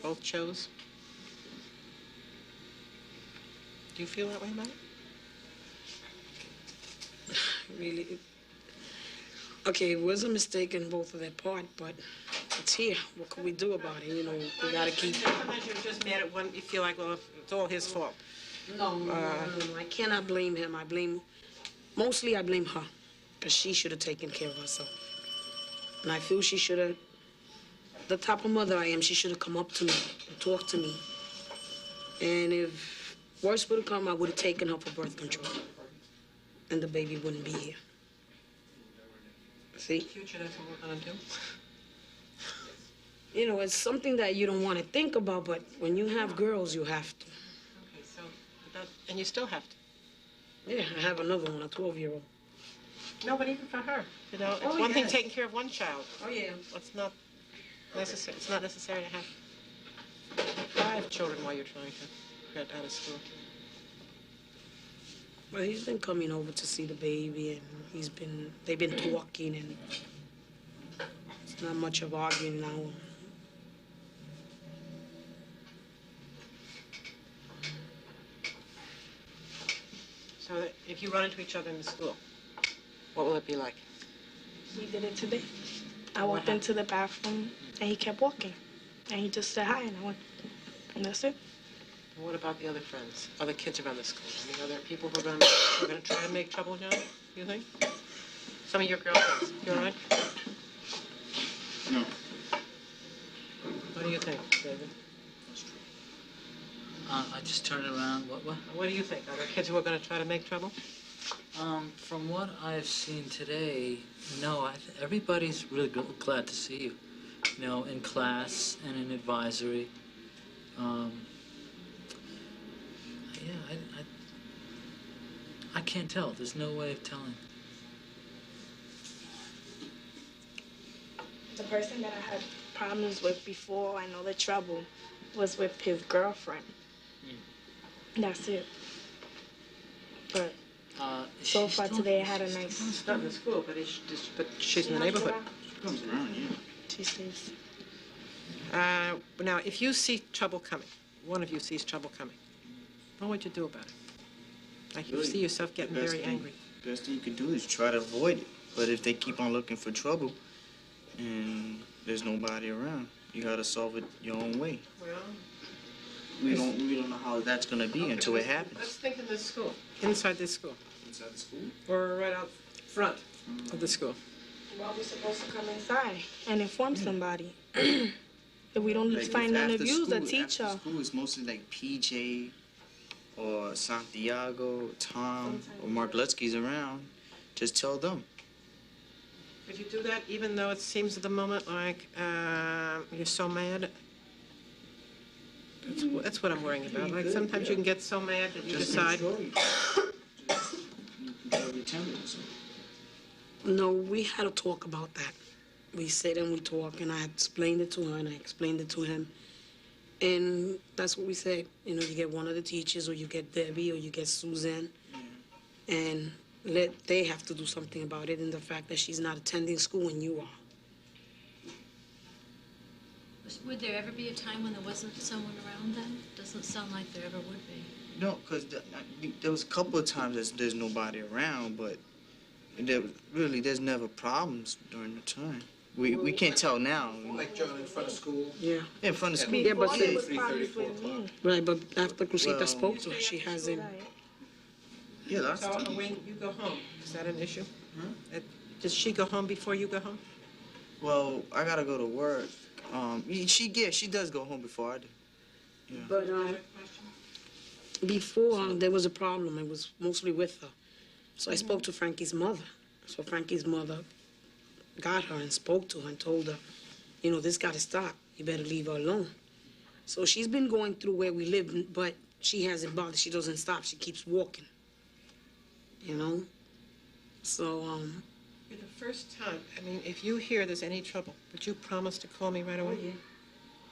Both chose? Do you feel that way about it? Really? Okay, it was a mistake in both of their part, but it's here. What can we do about it? We gotta keep... Sometimes you're just mad at one, you feel like, well, it's all his fault. No, I cannot blame him. Mostly I blame her, because she should have taken care of herself. And I feel she should have, the type of mother I am, she should have come up to me and talked to me. And if worse would have come, I would have taken her for birth control. And the baby wouldn't be here. See? Future, that's what we're gonna do. It's something that you don't want to think about, but when you have girls, you have to. Okay, so, and you still have to? Yeah, I have another one, a 12-year-old. No, but even for her, it's one thing taking care of one child. Oh, yeah. It's not necessary. It's not necessary to have 5 children while you're trying to get out of school. Well, he's been coming over to see the baby, and they've been talking, and it's not much of arguing now. So if you run into each other in the school, what will it be like? We did it today. I walked into the bathroom, and he kept walking. And he just said hi, and I went. And that's it. And what about the other friends, other kids around the school? I mean, are there people who are going to try to make trouble, John, you think? Some of your girlfriends. You all right? No. What do you think, David? I just turned around. What? What do you think? Are there kids who are going to try to make trouble? From what I've seen today, no. Everybody's really glad to see you. In class and in advisory. Yeah, I can't tell. There's no way of telling. The person that I had problems with before, I know the trouble, was with his girlfriend. That's it. But so far today, I had a nice... She's not in the school, but she's in the neighborhood. She comes around, yeah. She stays. Now, if you see trouble coming, one of you sees trouble coming, what would you do about it? Like, you see yourself getting very angry. The best thing you can do is try to avoid it. But if they keep on looking for trouble and there's nobody around, you gotta solve it your own way. Well, we don't know how that's gonna be until it happens. Let's think of this school, inside this school. Inside the school? Or right out front of the school. Well, we're supposed to come inside and inform somebody. If we don't find none of you, the teacher. After school, it's mostly like PJ or Santiago, Tom, or Mark Lutsky's around. Just tell them. Could you do that even though it seems at the moment like you're so mad? That's what I'm worrying about. Like sometimes you can get so mad that you decide. No, we had a talk about that. We sit and we talk, and I explained it to her, and I explained it to him. And that's what we said. You get one of the teachers, or you get Debbie, or you get Suzanne, and they have to do something about it, and the fact that she's not attending school when you are. Would there ever be a time when there wasn't someone around then? Doesn't sound like there ever would be. No, because there was a couple of times there's nobody around, but there's never problems during the time. We can't tell now. Like juggling in front of school? Yeah. In front of school. Yeah, but see, 3:30, 4 o'clock. Right, but after Crucita spoke to her, she hasn't. Yeah, that's So when you go home, is that an issue? Does she go home before you go home? Well, I gotta go to work. She does go home before I do. Yeah. But before there was a problem, it was mostly with her. So I spoke to Frankie's mother. So Frankie's mother got her and spoke to her and told her, you know, this got to stop. You better leave her alone. So she's been going through where we live, but she hasn't bothered. She doesn't stop. She keeps walking, you know? So, For the first time, I mean, if you hear there's any trouble, would you promise to call me right away? yeah.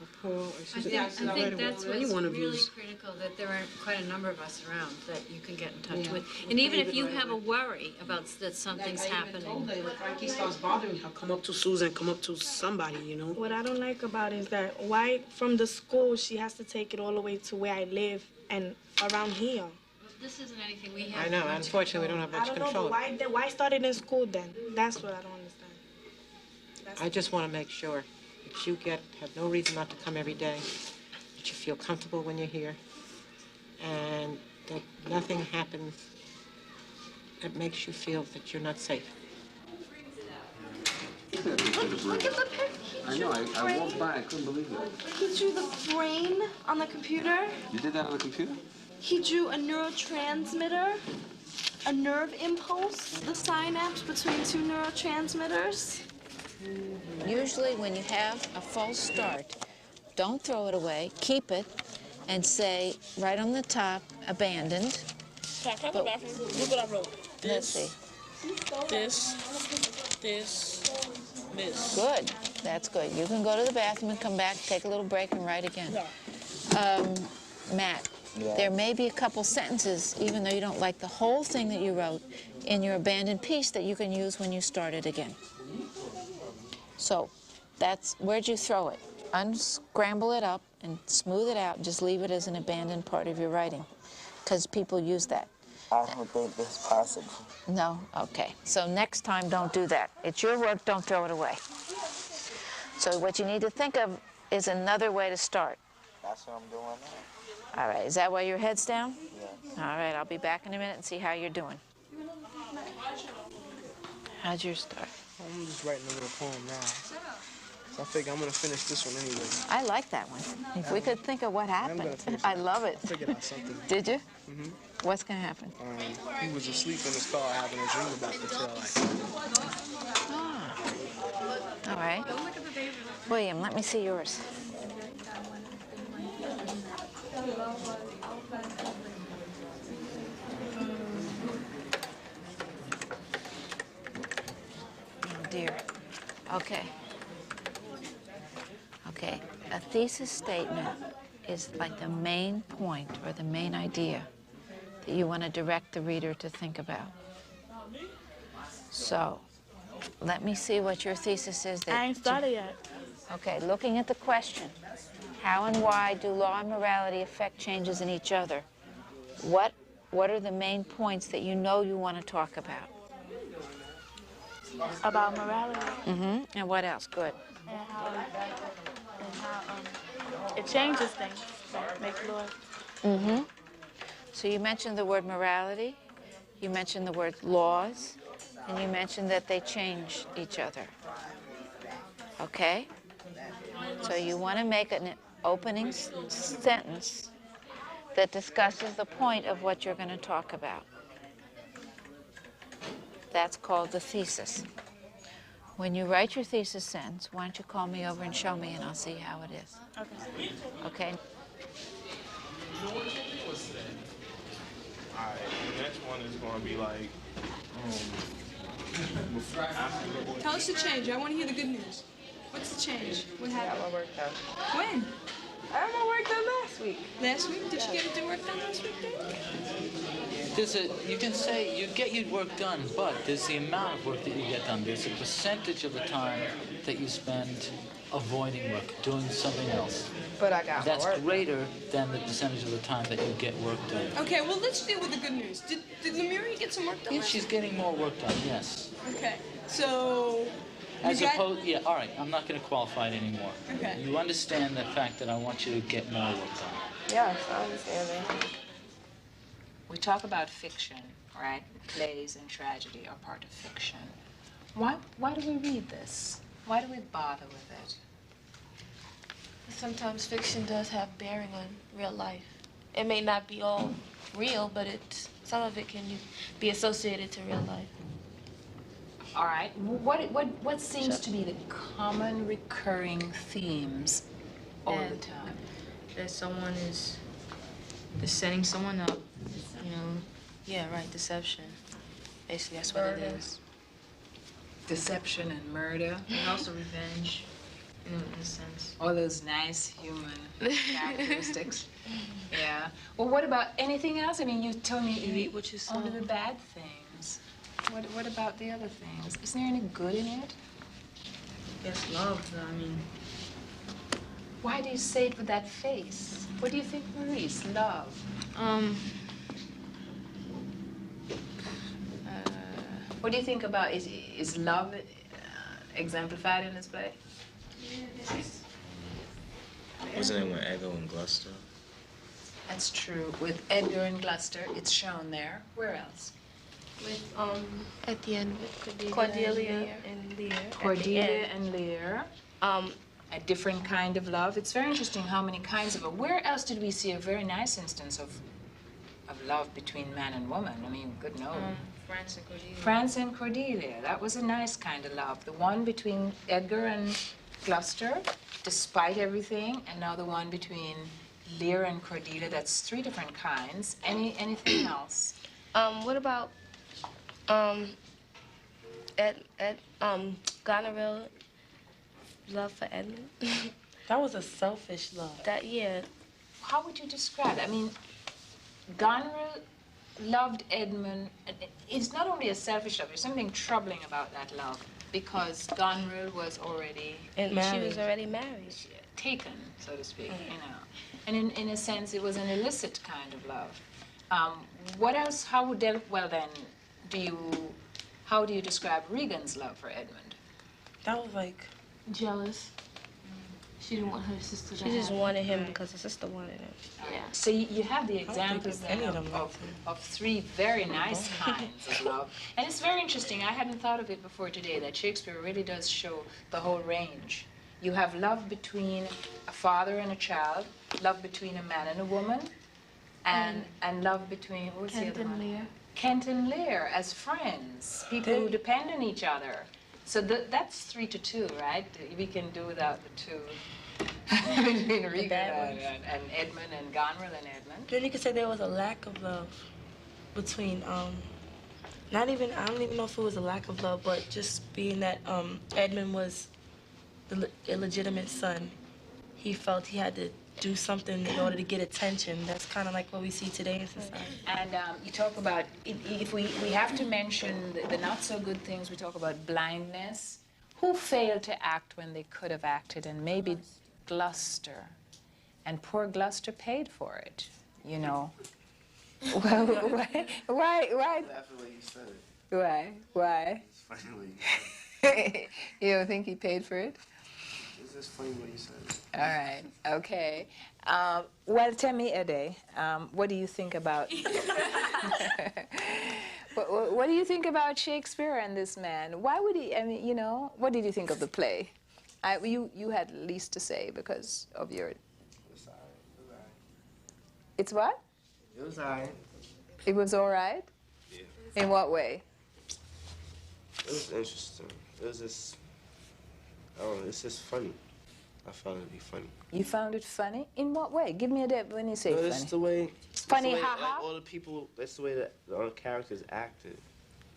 Or Paul, or Susan? I think right away. that's Any what's one of really yous. critical, that there are quite a number of us around that you can get in touch Yeah. with. We'll And even leave if it you right have a away. worry about that something's Like, I even happening. told her, if Frankie starts bothering her, come up to Susan, come up to somebody, you know? What I don't like about it is that why from the school she has to take it all the way to where I live and around here. This isn't anything we have. I know, much unfortunately, we don't have I much don't know, control. but why start it in school then? That's what I don't understand. I just want to make sure that you have no reason not to come every day, that you feel comfortable when you're here, and that nothing happens that makes you feel that you're not safe. Look at the picture. I know, I walked by, I couldn't believe it. He drew the brain on the computer. You did that on the computer? He drew a neurotransmitter, a nerve impulse, the synapse between two neurotransmitters. Usually when you have a false start, don't throw it away, keep it, and say right on the top, abandoned. Can I come to the bathroom? Look what I wrote. Let's see. This. Good. That's good. You can go to the bathroom and come back, take a little break, and write again. Matt, there may be a couple sentences, even though you don't like the whole thing that you wrote, in your abandoned piece that you can use when you start it again. So where'd you throw it? Unscramble it up and smooth it out and just leave it as an abandoned part of your writing, because people use that. I don't think that's possible. No? Okay. So next time, don't do that. It's your work, don't throw it away. So what you need to think of is another way to start. That's what I'm doing now. All right. Is that why your head's down? Yeah. All right. I'll be back in a minute and see how you're doing. How's your start? I'm just writing a little poem now. So I figure I'm gonna finish this one anyway. I like that one. If we could think of what happened. I love it. I figured out something. Did you? Mm-hmm. What's going to happen? He was asleep in his car having a dream about the tail light. All right. William, let me see yours. Oh, dear. Okay. Okay. A thesis statement is like the main point or the main idea that you want to direct the reader to think about. So, let me see what your thesis is. I ain't started yet. Okay, looking at the question, how and why do law and morality affect changes in each other? What are the main points that you know you want to talk about? About morality. Mm-hmm. And what else? Good. And how it changes things that make laws. Mm-hmm. So you mentioned the word morality, you mentioned the word laws, and you mentioned that they change each other. Okay? So you want to make an opening sentence that discusses the point of what you're going to talk about. That's called the thesis. When you write your thesis sentence, why don't you call me over and show me, and I'll see how it is. Okay. Okay? Alright, the next one is gonna be like, Tell us the change. I want to hear the good news. What's the change? What happened? I got my work done. When? I had my work done last week. Last week? Did you get your work done last week, then? You can say you get your work done, but there's the amount of work that you get done. There's a percentage of the time that you spend avoiding work, doing something else. But I got That's my work greater than the percentage of the time that you get work done. Okay, well, let's deal with the good news. Did Lemuria get some work done? Yeah, last she's week? getting more work done, yes. Okay, so... As opposed, yeah, all right, I'm not going to qualify it anymore. Okay. You understand the fact that I want you to get more work done. Yes, I understand that. We talk about fiction, right? Plays and tragedy are part of fiction. Why do we read this? Why do we bother with it? Sometimes fiction does have bearing on real life. It may not be all real, but some of it can be associated to real life. All right. What seems to be the common recurring themes all the time? That someone is setting someone up, you know. Yeah, right, deception. Basically, that's what it is. Deception and murder. And also revenge, in a sense. All those nice human characteristics. Yeah. Well, what about anything else? I mean, you told me Eat what you sow. only the bad things. What about the other things? Is there any good in it? Yes, love, I mean. Why do you say it with that face? What do you think, Maurice? Love. What do you think about, is love exemplified in this play? Wasn't it when Edgar and Gloucester? That's true. With Edgar and Gloucester, it's shown there. Where else? With, at the end with Cordelia and Lear. Cordelia and Lear. A different kind of love. It's very interesting how many kinds of it. Where else did we see a very nice instance of love between man and woman? I mean, good no. France and Cordelia. France and Cordelia. That was a nice kind of love. The one between Edgar and Gloucester, despite everything, and now the one between Lear and Cordelia. That's 3 different kinds. Anything else? What about Goneril love for Edmund? That was a selfish love. Yeah. How would you describe it? I mean, Goneril loved Edmund. It's not only a selfish love, there's something troubling about that love, because Goneril was already She was already married. Taken, so to speak, you know. And in a sense, it was an illicit kind of love. What else, how do you describe Regan's love for Edmund? That was like... Jealous. She didn't want her sister to She just wanted him because her sister wanted him. Yeah. So you have the examples then of 3 very nice kinds of love. And it's very interesting. I hadn't thought of it before today, that Shakespeare really does show the whole range. You have love between a father and a child, love between a man and a woman, and love between, what was the other one? Kent and Lear. Kent and Lear as friends, people who depend on each other. So that's 3 to 2, right? We can do without the 2 between Regan and Edmund and Goneril and Edmund. Then you could say there was a lack of love between, I don't even know if it was a lack of love, but just being that Edmund was the illegitimate son. He felt he had to do something in order to get attention. That's kind of like what we see today in society. And you talk about, if we have to mention the not so good things, we talk about blindness. Who failed to act when they could have acted? And maybe Gloucester. And poor Gloucester paid for it, you know. Well, why? Laugh at what you said it. Why? It's funny what you said. You don't think he paid for it? It's just funny what you said it. All right, okay. Well, tell me, Ede, what do you think about... what do you think about Shakespeare and this man? Why would he, I mean, you know, what did you think of the play? You had least to say because of your... It's all right. It's what? It was all right. It was all right? Yeah. In what way? It was interesting. It was just, I don't know, it's just funny. I found it to be funny. You found it funny? In what way? Give me a dip when you say funny. It's the way... Funny, the way, haha? like, all the people, that's the way that all the characters acted.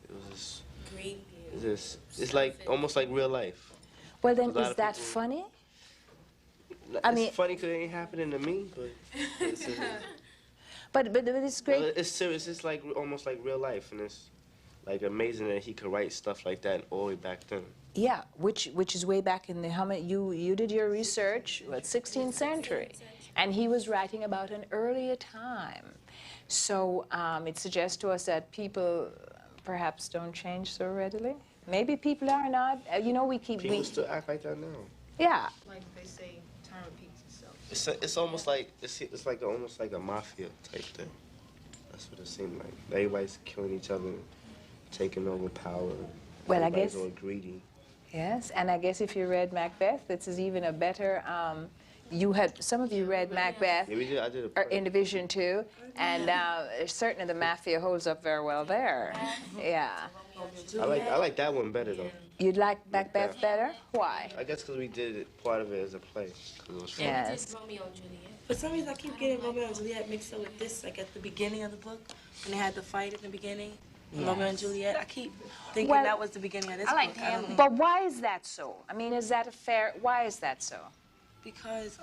It was just... It's like, almost like real life. Well, then, is that funny? I mean... It's funny because it ain't happening to me, but... It's but it's great. Well, it's serious. It's like almost like real life, and it's like amazing that he could write stuff like that all the way back then. Yeah, which is way back in the, how many, you did your research, what, 16th century, and he was writing about an earlier time. So it suggests to us that people perhaps don't change so readily. Maybe people are not, you know, People still act like that now. Yeah. Like they say, time repeats itself. It's almost like, it's like almost like a mafia type thing. That's what it seemed like. Everybody's killing each other, taking over power. Well, I guess... all greedy. Yes, and I guess if you read Macbeth, this is even a better, some of you read Macbeth Yeah, we did, I did in Division 2, and certainly the mafia holds up very well there. Yeah. I like that one better though. You'd like Macbeth better? Why? I guess because we did it, part of it as a play. 'Cause it was fun. Yes. Romeo and Juliet. For some reason, I keep getting Romeo and Juliet mixed up with this, like at the beginning of the book, when they had the fight at the beginning. Romeo and Juliet. I keep thinking Well, that was the beginning of this I like book. I don't know. But why is that so? I mean, is that a fair? Why is that so? Because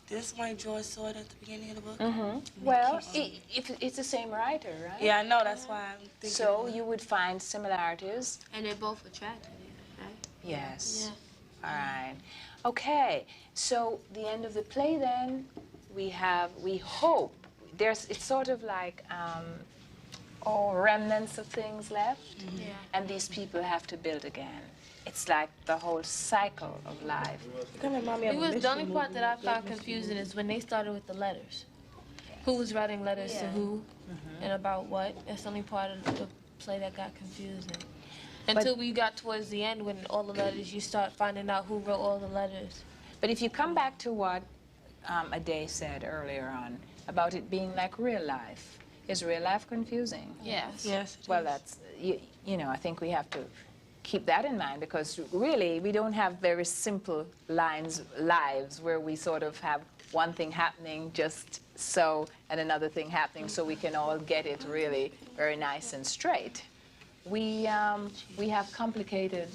did somebody draw a sword at the beginning of the book? Mm-hmm. Well, if it's the same writer, right? Yeah, I know. That's why I'm thinking. So you would find similarities. And they're both attractive, right? Yes. Yeah. All right. Okay. So the end of the play, then, we hope it's sort of like remnants of things left, Yeah. and these people have to build again. It's like the whole cycle of life. It was the only part that I found confusing is when they started with the letters. Who was writing letters to who and about what? That's the only part of the play that got confusing. Until we got towards the end when all the letters, you start finding out who wrote all the letters. But if you come back to what Ade said earlier on about it being like real life, is real life confusing? Yes. Yes. Well, that's, you know, I think we have to keep that in mind because really we don't have very simple lives where we sort of have one thing happening just so and another thing happening so we can all get it really very nice and straight. We have complicated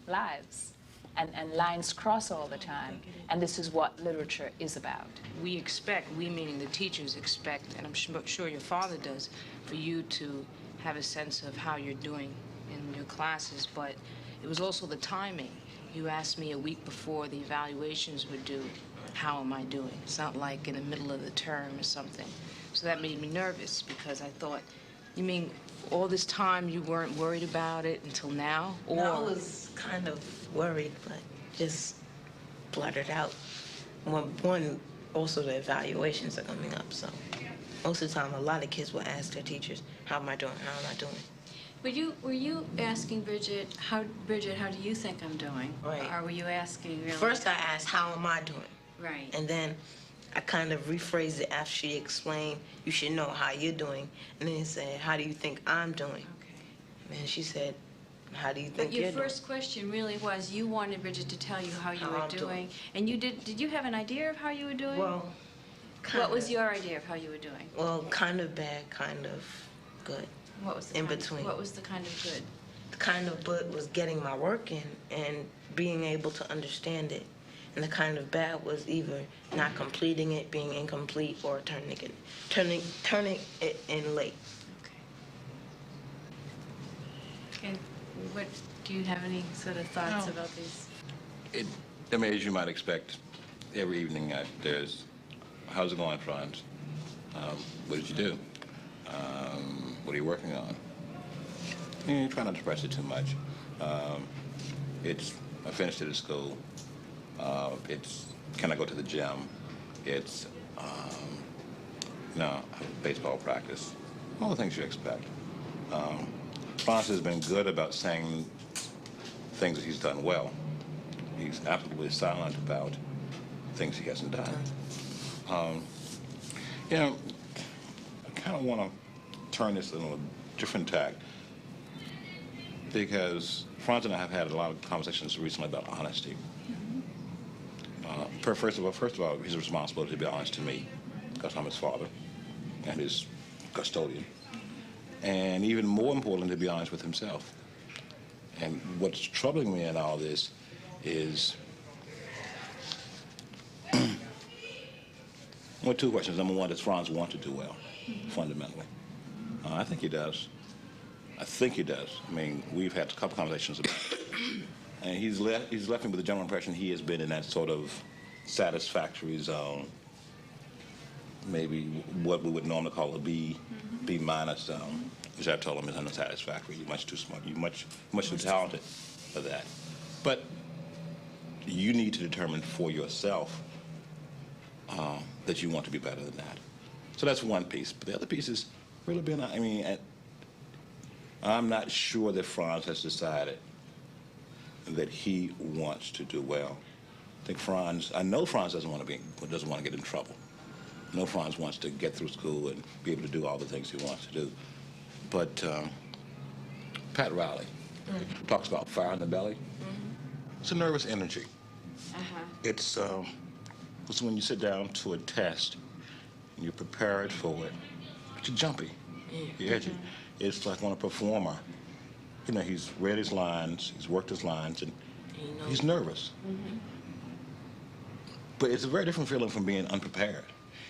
lives and lines cross all the time, and this is what literature is about. We expect, we meaning the teachers expect, and I'm sure your father does, for you to have a sense of how you're doing in your classes, but it was also the timing. You asked me a week before the evaluations were due, how am I doing? It's not like in the middle of the term or something. So that made me nervous because I thought, you mean all this time you weren't worried about it until now? Or No, I was kind of worried, but just blurted out. One, also the evaluations are coming up, so most of the time a lot of kids will ask their teachers, how am I doing, how am I doing? Were you asking Bridget, how do you think I'm doing? Right. Or were you asking really? First I asked, how am I doing? Right. And then I kind of rephrased it after she explained, you should know how you're doing. And then he said, how do you think I'm doing? Okay. And she said, how do you think But your you're doing? first question really was you wanted Bridget to tell you how you How were I'm doing. doing. And you did you have an idea of how you were doing? Well, what was your idea of how you were doing? Well, kind of bad, kind of good. What was the in kind between? Of, what was the kind of good? The kind of good was getting my work in and being able to understand it. And the kind of bad was either not completing it, being incomplete, or turning it in late. And what do you have any sort of thoughts about these? I mean, as you might expect, every evening there's, how's it going, Franz? What did you do? What are you working on? You try not to press it too much. I finished it at school. Can I go to the gym? It's, baseball practice. All the things you expect. Franz has been good about saying things that he's done well. He's absolutely silent about things he hasn't done. I kind of want to turn this in a different tack because Franz and I have had a lot of conversations recently about honesty. First of all, his responsibility to be honest to me because I'm his father and his custodian. And even more important, to be honest with himself. And what's troubling me in all this is, well, two questions. Number one, does Franz want to do well, fundamentally? I think he does. I mean, we've had a couple conversations about it. And he's left me with the general impression he has been in that sort of satisfactory zone, maybe what we would normally call a B minus zone, which I told him is unsatisfactory. You're much too smart. You're much too talented for that. But you need to determine for yourself that you want to be better than that. So that's one piece. But the other piece is really being, I'm not sure that Franz has decided that he wants to do well. I know Franz doesn't want to get in trouble. I know Franz wants to get through school and be able to do all the things he wants to do. But Pat Riley talks about fire in the belly. It's a nervous energy. It's when you sit down to a test and you're prepared for it, but you're jumpy, you're edgy. It's like when a performer, you know, he's read his lines, he's worked his lines, and he's nervous. But it's a very different feeling from being unprepared.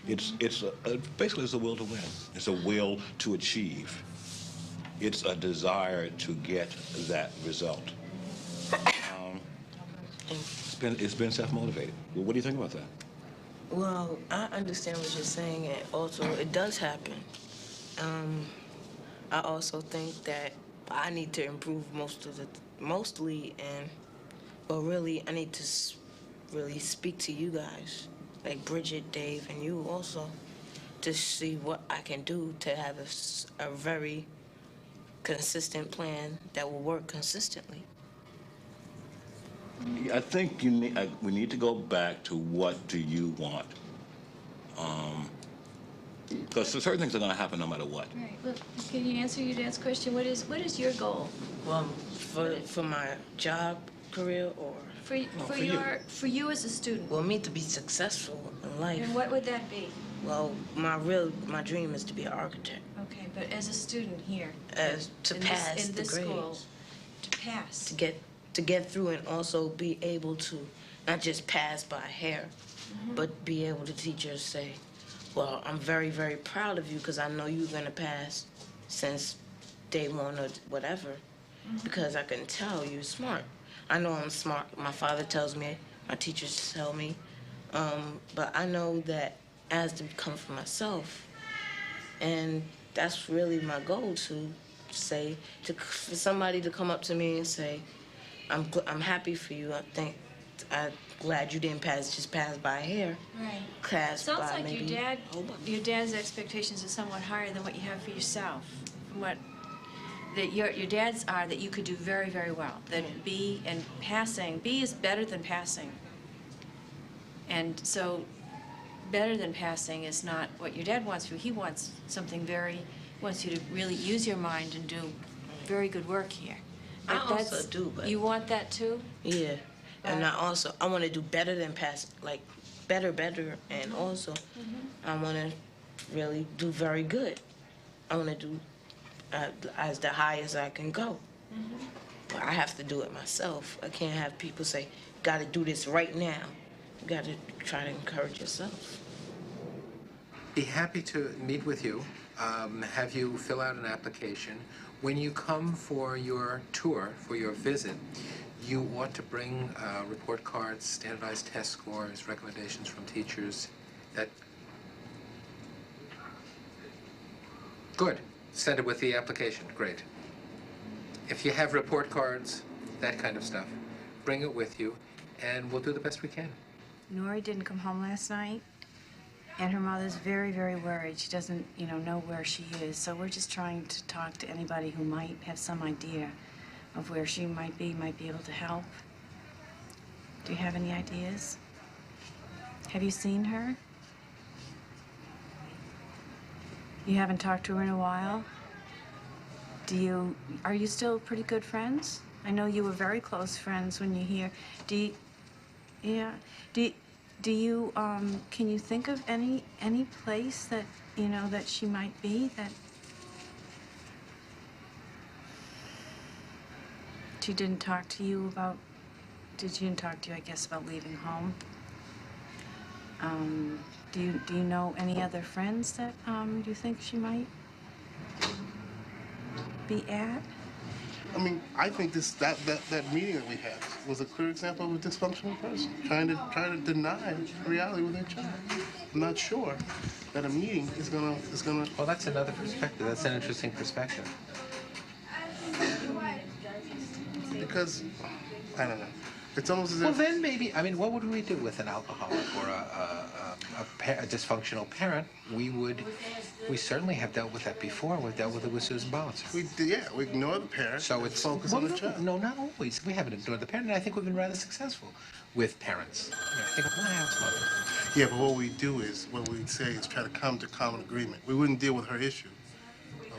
Basically it's a will to win. It's a will to achieve. It's a desire to get that result. It's been self-motivated. Well, what do you think about that? Well, I understand what you're saying, and also it does happen. I also think that I need to improve mostly, but really I need to really speak to you guys, like Bridget, Dave, and you also, to see what I can do to have a very consistent plan that will work consistently. I think we need to go back to what do you want? Because certain things are going to happen no matter what. Right. Look, can you answer your dad's question? What is your goal? Well, for my job, career, or for you as a student? Well, me to be successful in life. And what would that be? Well, my dream is to be an architect. Okay, but as a student here, to pass in the this grades, school, to pass, to get through, and also be able to not just pass by hair, but be able to teachers say, well, I'm very, very proud of you because I know you're going to pass since day one or whatever, because I can tell you're smart. I know I'm smart. My father tells me, my teachers tell me, but I know that I have to come for myself, and that's really my goal, to say, for somebody to come up to me and say, I'm happy for you. I'm glad you didn't just pass by hair. Right. Class Sounds by like maybe. your dad's expectations are somewhat higher than what you have for yourself. From what your dad's are that you could do very, very well. That B and passing, B is better than passing. And so better than passing is not what your dad wants for you. He wants something wants you to really use your mind and do very good work here. I also do, but... You want that too? Yeah. And I want to do better than pass, like better, and also I want to really do very good. I want to do as the highest I can go. But I have to do it myself. I can't have people say, got to do this right now. You got to try to encourage yourself. Be happy to meet with you, have you fill out an application. When you come for your tour, for your visit, you ought to bring report cards, standardized test scores, recommendations from teachers. Good. Send it with the application. Great. If you have report cards, that kind of stuff, bring it with you, and we'll do the best we can. Nori didn't come home last night, and her mother's very, very worried. She doesn't, know where she is. So we're just trying to talk to anybody who might have some idea of where she might be able to help. Do you have any ideas? Have you seen her? You haven't talked to her in a while? Are you still pretty good friends? I know you were very close friends when you're here. Can you think of any place that, that she might be, that she didn't talk to you about? She didn't talk to you, I guess, about leaving home? Do you know any other friends that you think she might be at? I mean, I think that meeting that we had was a clear example of a dysfunctional person trying to deny reality with their child. I'm not sure that a meeting is gonna. Well, that's another perspective. That's an interesting perspective. Because I don't know. It's almost as if. Well, then maybe. I mean, what would we do with an alcoholic or a dysfunctional parent? We certainly have dealt with that before. We've dealt with it with Susan Bolitzer. We ignore the parent. So it's focus on the child. No, not always. We haven't ignored the parent, and I think we've been rather successful with parents. I think Yeah, but what we do is, what we say is try to come to common agreement. We wouldn't deal with her issue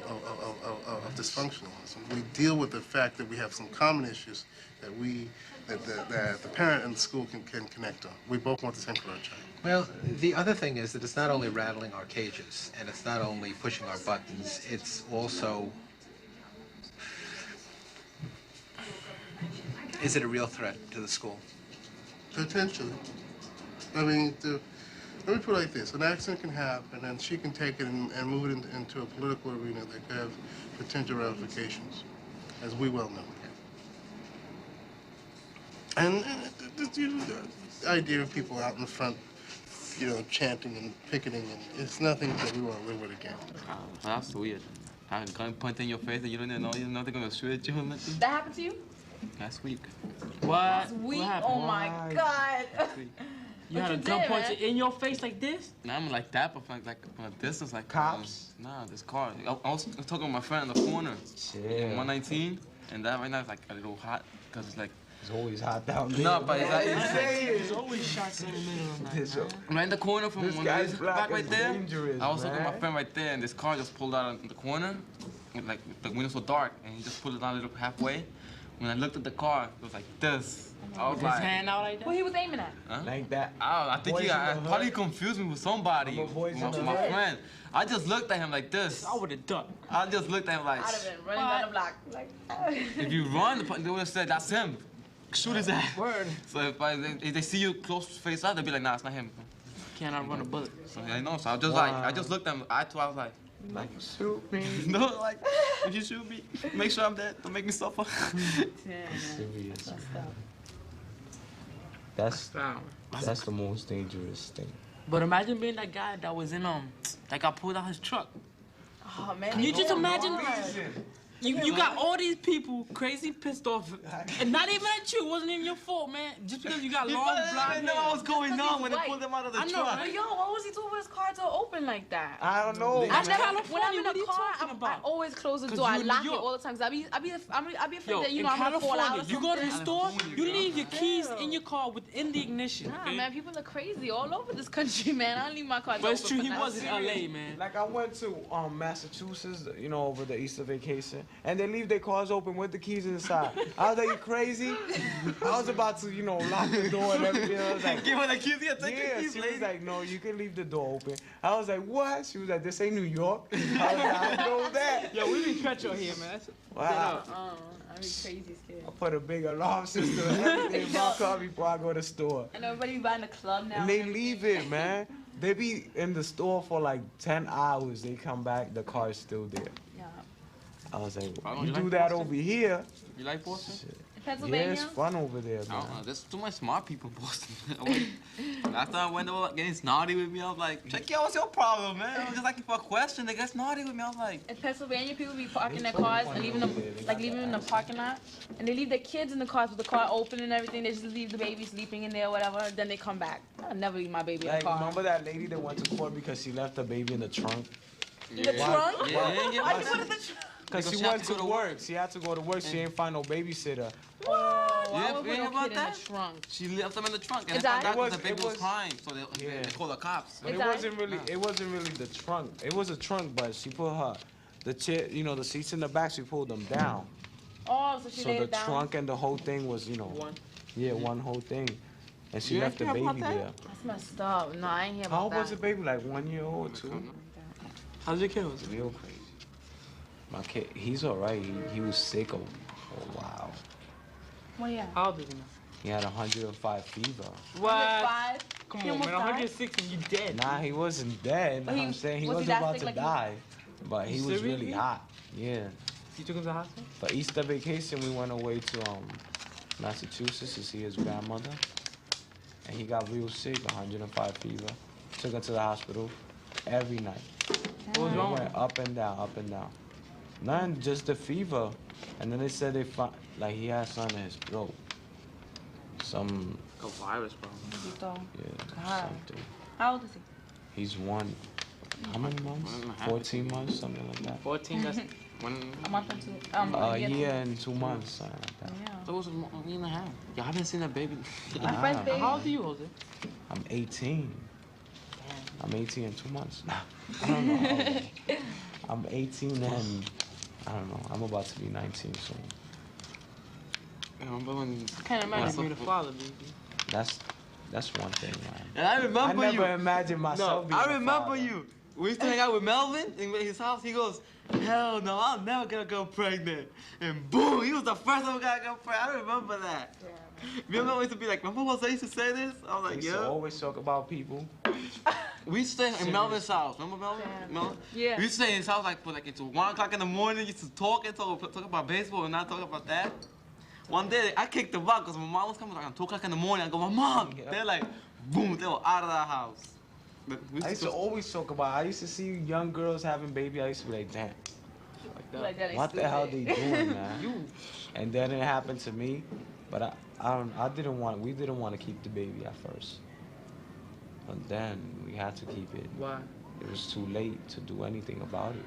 of dysfunctionalism. We deal with the fact that we have some common issues that the parent and the school can connect on. We both want the same for our child. Well, the other thing is that it's not only rattling our cages, and it's not only pushing our buttons, it's also... Is it a real threat to the school? Potentially. I mean, let me put it like this. An accident can happen, and she can take it and move it into a political arena that could have potential ramifications, as we well know. And the idea of people out in the front, you know, chanting and picketing, and it's nothing that we want to live with again. That's weird. Having a gun pointed in your face and you don't even know they're going to shoot at you. That happened to you? Last week. What? Last week? Oh my God. You had a gun pointed in your face like this? Nah, I'm like that, but like from a distance, like cops. Nah, this car. I was talking with my friend in the corner. Shit. 119, and that right now is like a little hot because it's like. It's always hot down there. No, but it's like There's always shots in the middle of the night. man. Right in the corner from This one guy's of black back right is there. dangerous, I was talking to my man. friend right there, and this car just pulled out in the corner. With like the windows were dark, and he just pulled it out a little halfway. When I looked at the car, it was like this. I was His like, hand out like that? What he was aiming at? huh? Like that. I think he probably confused me with somebody, my friend. I just looked at him like this. I would have ducked. I just looked at him like. I'd have been running down the block. Like, If you run, they would have said that's him. Shoot his ass. Word. So if they see you close face out, they'll be like, nah, it's not him. Cannot run a bullet. So I know. So I just I just looked at him eye to eye. I was like, shoot me. No, like, if you shoot me, make sure I'm dead. Don't make me suffer. Serious. That's the most dangerous thing. But imagine being that guy that was in that got pulled out his truck. oh man. Can you just imagine? You You got all these people crazy pissed off, and not even at you. It wasn't even your fault, man. Just because you got long blonde hair. know what was going on when they pulled them out of I know. Yo, what was he doing with his car door open like that? I don't know. I never, California, when I'm in what are a you car, talking I about? always close the 'Cause door. I you in lock New it York. all the time. Cause I be afraid Yo, that in I'm gonna fall out or California, you go to the something. store, you leave your keys in your car within the ignition. Nah, okay? man, people are crazy all over this country, man. I don't leave my car But it's open true, for he was in nothing. LA, man. Like I went to Massachusetts, you know, over the Easter vacation, and they leave their cars open with the keys inside. I was like, you crazy? I was about to, you know, lock the door and everything. I was like, Give her the keys, yeah, take your keys, she lady. was like, no, you can leave the door open. I was like, what? She was like, this ain't New York. I was like, I know that. Yo, we be treacherous here, man. Wow. I be crazy scared. I put a big alarm system and everything in my car before I go to the store. And everybody be buying the club now. And they leave it, man. They be in the store for like 10 hours. They come back, the car is still there. Yeah. I was like, Bro, you you do like that Boston? over here. You like Boston? In Pennsylvania? Yeah, it's fun over there, I man. don't know. There's too much smart people in Boston. After I went over getting snotty with me, I was like, check out what's your problem, man? I was just like for a question. They get snotty with me. I was like, In Pennsylvania, people be parking their cars and leaving them in the parking lot, and they leave their kids in the cars with the car open and everything. They just leave the baby sleeping in there, or whatever. Then they come back. I never leave my baby in Like, the car. remember that lady that went to court because she left her baby in the trunk? In the trunk? Yeah. Why you put it in the trunk? Because she went to work. She had to go to work. She ain't find no babysitter. Why Yeah, would we you no know about kid in that? the trunk? She left them in the trunk, and Is they found that- out that the It baby was was- crying, so they called the cops. But it wasn't really the trunk. It was a trunk, but she put the chair, you know, the seats in the back, she pulled them down. Oh, so she So laid the it down? trunk and the whole thing was, you know, one whole thing. And she You left the ain't hear baby about that? there. That's messed up. No, I ain't hear How about old that. was the baby? Like 1 year old, 2? How's your kid? It's real crazy. My kid, he's all right. He was sick a while. Well, yeah. How old is he now? He had 105 fever. What? Come He on, almost man. died? 106 and you dead. Nah, he wasn't dead. But he- I'm saying he was he wasn't that about sick to like he- die. But he You was serious, really man? hot. Yeah. You took him to the hospital? For Easter vacation, we went away to Massachusetts to see his grandmother. And he got real sick, 105 fever. Took him to the hospital every night. What was wrong? He went up and down, up and down. Nothing, just the fever. And then they said they found, like he had something in his throat. Some, A virus problem. yeah, something. How old is he? He's one, how many months? 14 months, something like that. 14, that's one. A month and two. A year and 2 months, something like that. Yeah. That was a year and a half. Y'all haven't seen that baby. My friend's baby. How old are you, Jose? I'm 18. I'm 18 in 2 months. I don't know how old I am. I'm 18 and I don't know. I'm about to be 19 soon. I remember when. I can't imagine being a father, baby. That's one thing, man. And I remember you. I never imagined myself being I a remember father. you. We used to hang out with Melvin in his house. He goes, hell no, I'll never get a girl pregnant. And boom, he was the first one who got a girl pregnant. I remember that. Remember we used to be like, remember what I used to say this? I was like, We used to always talk about people. We used to stay in Melvin's house. Remember Melvin? Melvin? Yeah. We used to stay in his house like for like until 1 o'clock in the morning. Used to talk about baseball and not talk about that. One day I kicked the block because my mom was coming like at 2 o'clock in the morning. I go, my mom. They're like, boom, they were out of the house. I used to always talk about. I used to see young girls having baby. I used to be like, damn. What the hell they doing, man? And then it happened to me, but I didn't want. We didn't want to keep the baby at first, but then we had to keep it. Why? It was too late to do anything about it.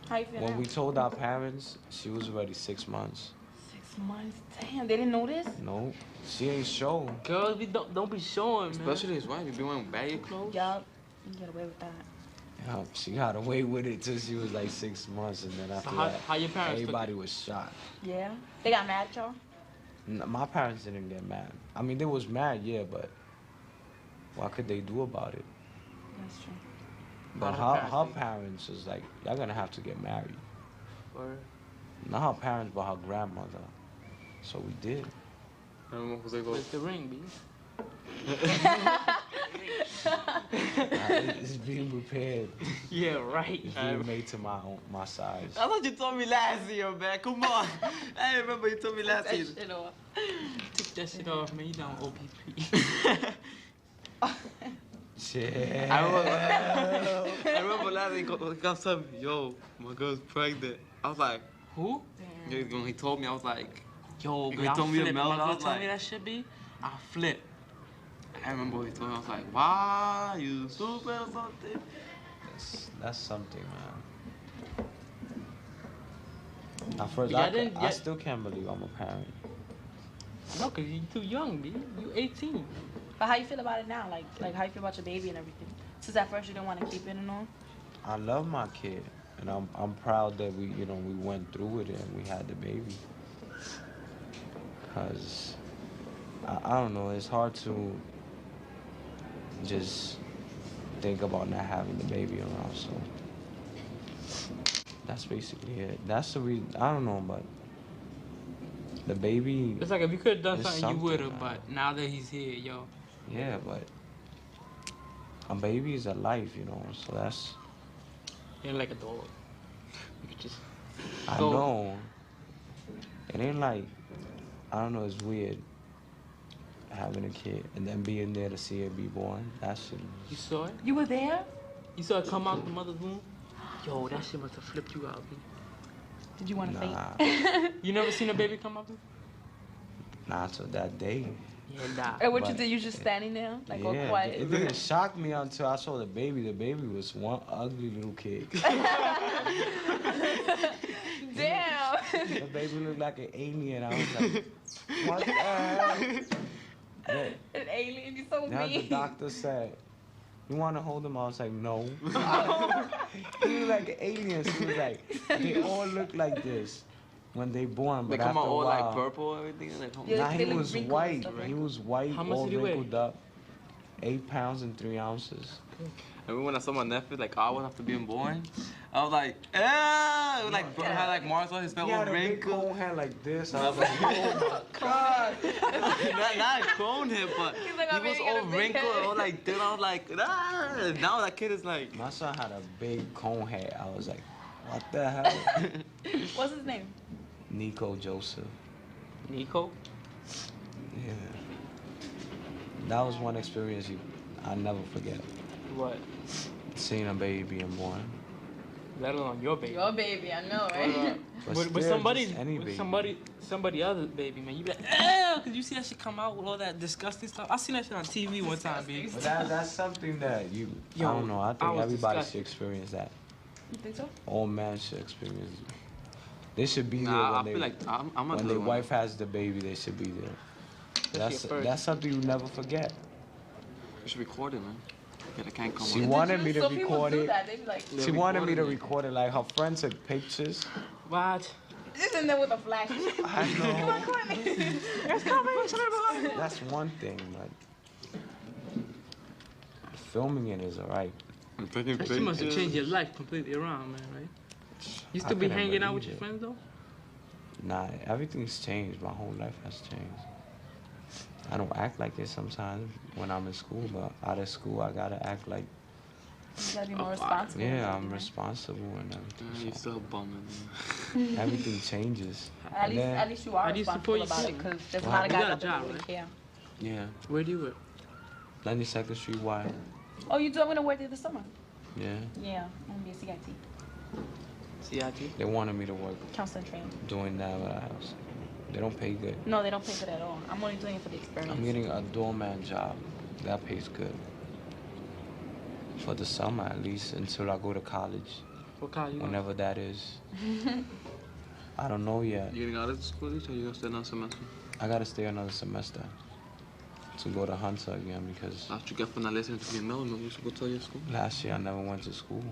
How you feel When now? we told our parents, she was already 6 months. 6 months. Damn, they didn't know this? No, she ain't show. Girls, we don't be showing, man. Especially his wife. You be wearing baggy clothes. Yup. You get away with that. Yeah, she got away with it till she was like 6 months, and then after that, how your parents took everybody was shocked. Yeah? They got mad at y'all? My parents didn't get mad. I mean, they was mad, yeah, but what could they do about it? That's true. But her parents was like, y'all gonna have to get married. Not her parents, but her grandmother. So we did. I don't know who's like, Where's the ring, B? It's being prepared. Yeah, right. It's being made to my size. I thought you told me last year, man. Come on. I remember you told me last year. Take that shit off. Take that shit off, man. You down OPP. Shit. I remember last year he got something. Yo, my girl's pregnant. I was like, who? Yeah, when he told me, I was like, yo, he told me to melt. I was told like, me that shit, B. I flip. I remember what he told me. I was like, wow, you stupid or something. That's something, man. At first, I still can't believe I'm a parent. No, cause you're too young, B. You 18. But how you feel about it now? Like how you feel about your baby and everything? Since at first you didn't want to keep it and all. I love my kid, and I'm proud that we went through it and we had the baby. Cause I don't know, it's hard to just think about not having the baby around. So that's basically it. That's the reason. I don't know, but the baby. It's like if you could have done is something, you would have. man. But now that he's here, yo. Yeah, but a baby is a life, So that's. You're like a dog. You could just. I go. know. It ain't like. I don't know. It's weird. Having a kid and then being there to see it be born. That shit. You saw it? You were there? You saw it come out the mother's womb? Yo, that shit must have flipped you out, B. Did you want to faint? You never seen a baby come out? Not till that day. Yeah, nah. And what you But did, you just standing there, like all yeah, quiet? it didn't shock me until I saw the baby. The baby was one ugly little kid. Damn. The baby looked like an alien. I was like, what the hell? Yeah. An alien, you're so Now the mean. doctor said, you want to hold him? I was like, no. He looked like an alien. She was like, they all look like this when they born. They But come after out all a like while, purple, everything. Like, Nah, he was white. He was white, How much all did he weigh? wrinkled up. 8 pounds and 3 ounces. And when I saw my nephew, like, I was after being born, I was like, ah! It was like, had like Martha, his face He was had a big wrinkled. cone head like this. I was like, oh my God. not cone head, but He's like, he "I'm was making a all big wrinkled, head." all like, dude, I was like, ah! Now that kid is like, my son had a big cone head. I was like, what the hell? What's his name? Nico Joseph. Nico? Yeah. That was one experience I'll never forget. What? Seeing a baby being born. Let alone your baby. Your baby, I know, right? But With still, somebody, just any with baby. somebody other baby, man. You be like, ew, cause you see that shit come out with all that disgusting stuff. I seen that shit on TV one time, baby. But that's something that I don't know. I think was everybody disgusted. should experience that. You think so? All men should experience it. They should be there nah, I when feel like I'm a when good their one. wife has the baby. They should be there. Especially at first. That's something you never forget. You should record it, man. Yeah, they can't come She on. wanted me to So people record do it. that. They be like, She wanted me to record it. Like her friend took pictures. what? Just in there with a flash. I know. It's coming. It's coming. That's one thing, but filming it is alright. She must have changed your life completely around, man, right? You still be couldn't hanging out with believe your it. friends, though? Nah, everything's changed. My whole life has changed. I don't act like this sometimes when I'm in school, but out of school, I gotta act like. You gotta be more responsible. Yeah, I'm responsible and everything. You're still bumming. Everything changes. At And then- least you are responsible about it, because there's a lot of You guys got a out there job, who really right? care. Yeah. Where do you work? 92nd Street Y. Oh, you do? I'm gonna work there this summer. Yeah. Yeah, I'm gonna be a CIT. CIT? They wanted me to work Counseling training. doing that, but I was, they don't pay good. No, they don't pay good at all. I'm only doing it for the experience. I'm getting a doorman job. That pays good. For the summer, at least, until I go to college. What college you going? Whenever that is. I don't know yet. You getting out of school, or you gonna stay another semester? I gotta stay another semester to go to Hunter again because After you get from that lesson to no, you should go to your school. last year I never went to school.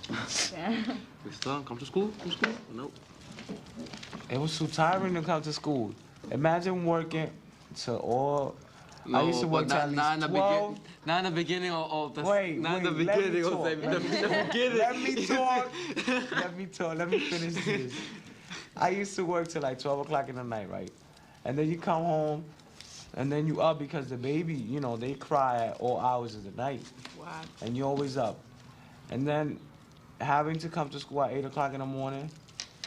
We still come to school? Come to school? Nope. It was too tiring to come to school. Imagine working to all. I used to but work till at not in least the 12. begin- Not in the beginning of the. Wait, not in the wait, let me beginning of talk. the beginning. Let me talk. Let me talk. Let me finish this. I used to work till like 12 o'clock in the night, right? And then you come home, and then you up because the baby, you know, they cry at all hours of the night. Wow. And you're always up. And then having to come to school at 8 o'clock in the morning.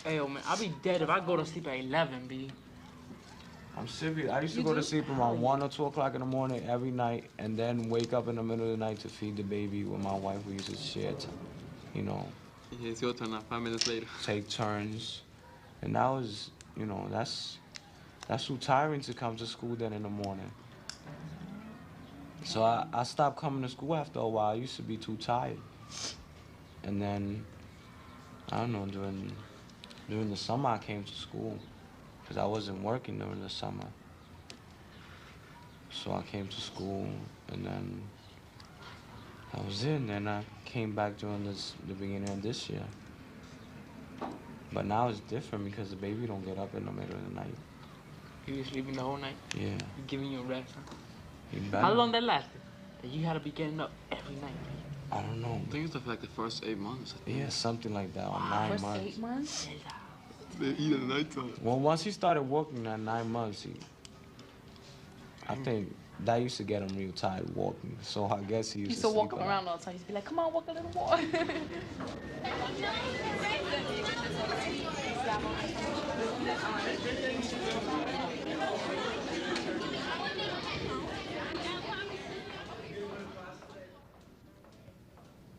Hey, yo, man, I'll be dead if I go to sleep at 11, B. I'm serious. I used to go to sleep around 1 or 2 o'clock in the morning every night, and then wake up in the middle of the night to feed the baby with my wife. We used to share, you know, Yeah, it's your turn now. 5 minutes later. take turns. And that was, you know, that's too tiring to come to school then in the morning. So I stopped coming to school after a while. I used to be too tired. And then, I don't know, during the summer I came to school because I wasn't working during the summer. So I came to school and then that was it. And then I came back during the beginning of this year. But now it's different because the baby don't get up in the middle of the night. You was sleeping the whole night? Yeah. You giving you a rest, huh? You better. How long that lasted? That you had to be getting up every night? I don't know. I think it's like the first 8 months. Yeah, something like that, or 9 First months. 8 months? They eat at nighttime. Well, once he started working at 9 months, I think that used to get him real tired walking. So I guess he He used used to walk sleep a lot. around all the time. He used to be like, come on, walk a little more.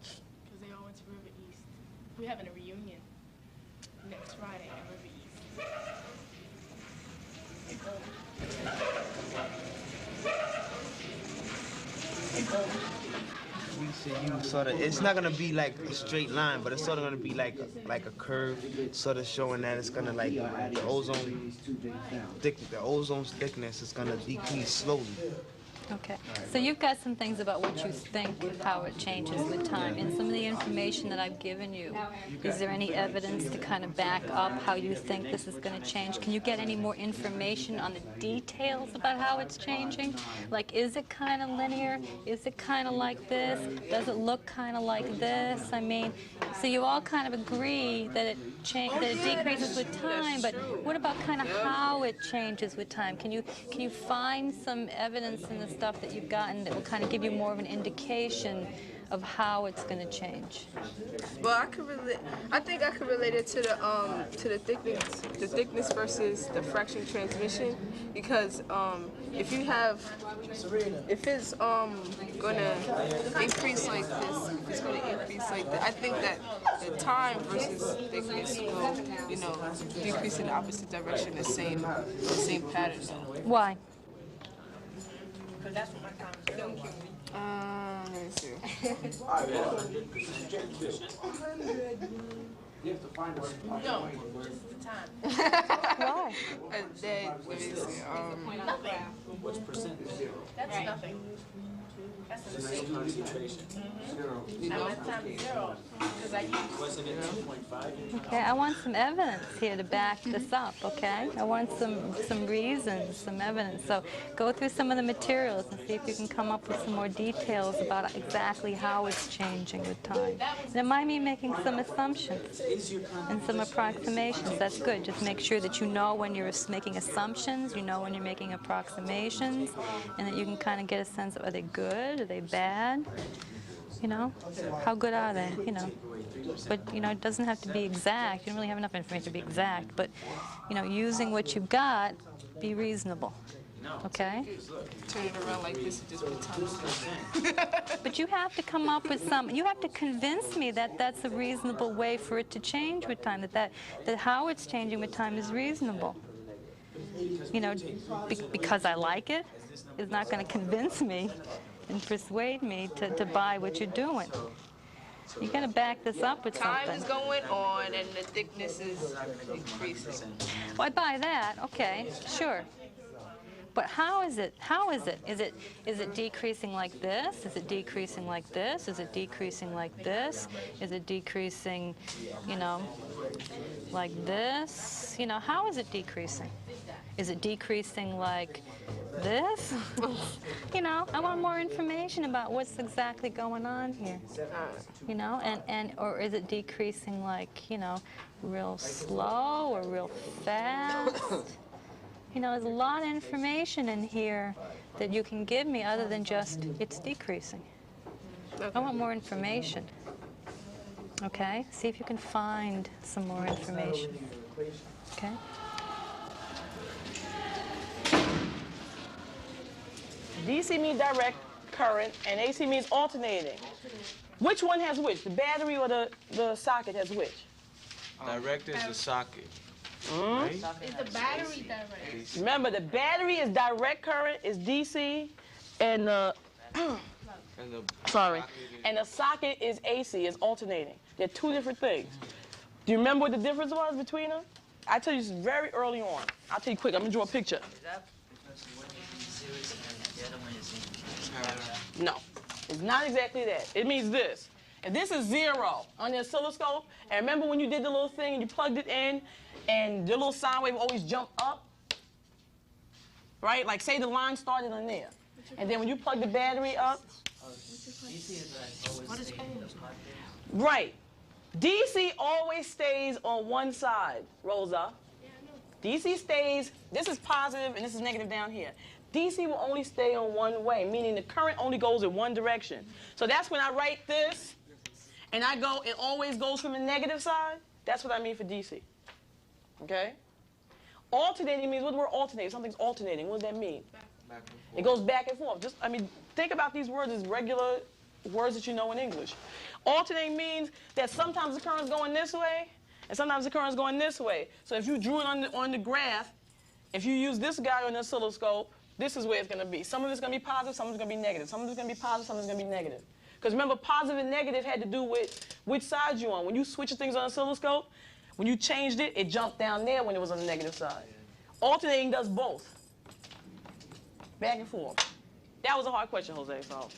Because they all went to River East. We're having a reunion next Friday at River East. We said you sort of, it's not gonna be like a straight line, but it's sort of gonna be like a curve, sort of showing that it's gonna like the ozone thickness is gonna decrease slowly. Okay, so you've got some things about what you think, how it changes with time. In some of the information that I've given you, is there any evidence to kind of back up how you think this is going to change? Can you get any more information on the details about how it's changing? Like, is it kind of linear? Is it kind of like this? Does it look kind of like this? I mean, so you all kind of agree that it decreases with time, but what about kind of how it changes with time? Can you find some evidence in the stuff that you've gotten that will kind of give you more of an indication of how it's going to change? Well, I think I could relate it to the thickness versus the fraction transmission, because if it's gonna increase like this, if it's gonna increase like that, I think that the time versus thickness will, you know, decrease in the opposite direction, the same pattern. Why? Because that's what my time is. Let me see. You have to find us. No, this is the time. Why? Let me see. What's percentage? That's nothing. That's It's nice concentration. You know? Zero. Because I use. Wasn't it 2.5? Okay, I want some evidence here to back this up, okay? I want some reasons, some evidence. So go through some of the materials and see if you can come up with some more details about exactly how it's changing with time. And it might mean making some assumptions and some approximations. That's good. Just make sure that you know when you're making assumptions, you know when you're making approximations, and that you can kind of get a sense of, are they good, are they bad? You know, how good are they, you know? But, you know, it doesn't have to be exact. You don't really have enough information to be exact. But, you know, using what you've got, be reasonable. Okay? Turn it around like this and just put time. But you have to come up with some, you have to convince me that that's a reasonable way for it to change with time, that how it's changing with time is reasonable. You know, because I like it is not going to convince me and persuade me to buy what you're doing. You got to back this up with something. Time is going on and the thickness is increasing. Well, I buy that. Okay, sure. But how is it? How is it? Is it decreasing like this? Is it decreasing like this? Is it decreasing like this? Is it decreasing, you know, like this? You know, how is it decreasing? Is it decreasing like this? You know, I want more information about what's exactly going on here. You know, or is it decreasing like, you know, real slow or real fast? You know, there's a lot of information in here that you can give me other than just it's decreasing. I want more information. Okay? See if you can find some more information. Okay? DC means direct current and AC means alternating. Which one has which? The battery or the socket has which? Direct is the socket. Right? Is the battery direct? Remember, the battery is direct current, is DC, and the and the socket is AC, is alternating. They're two different things. Do you remember what the difference was between them? I tell you this very early on. I'll tell you quick. I'm gonna draw a picture. No, it's not exactly that. It means this. And this is 0 on the oscilloscope. And remember when you did the little thing and you plugged it in, and the little sine wave always jumped up? Right? Like say the line started on there. And then when you plug the battery up. What is ohms? Right. DC always stays on one side, Rosa. DC stays, this is positive and this is negative down here. DC will only stay on one way, meaning the current only goes in one direction. So that's when I write this, and I go, it always goes from the negative side. That's what I mean for DC. Okay? Alternating means, what the word alternating? Something's alternating. What does that mean? It goes back and forth. Just, I mean, think about these words as regular words that you know in English. Alternating means that sometimes the current's going this way, and sometimes the current's going this way. So if you drew it on the graph, if you use this guy on the oscilloscope, this is where it's going to be. Some of it's going to be positive, some of it's going to be negative. Some of it's going to be positive, some of it's going to be negative. Because remember, positive and negative had to do with which side you're on. When you switch things on the oscilloscope, when you changed it, it jumped down there when it was on the negative side. Alternating does both. Back and forth. That was a hard question, Jose, so.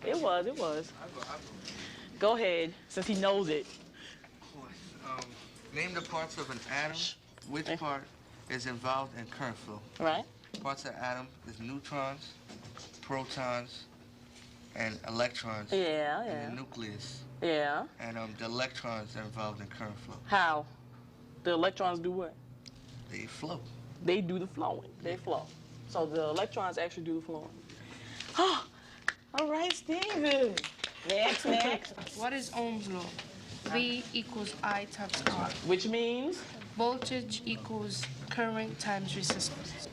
It was. Go ahead, since he knows it. Name the parts of an atom. Which part is involved in current flow? Right. Parts of the atom is neutrons, protons, and electrons in the nucleus. Yeah. And the electrons are involved in current flow. How? The electrons do what? They flow. They do the flowing. They flow. So the electrons actually do the flowing. Oh, all right, Steven. Next. What is Ohm's law? V equals I times R. Which means? Voltage equals current times resistance.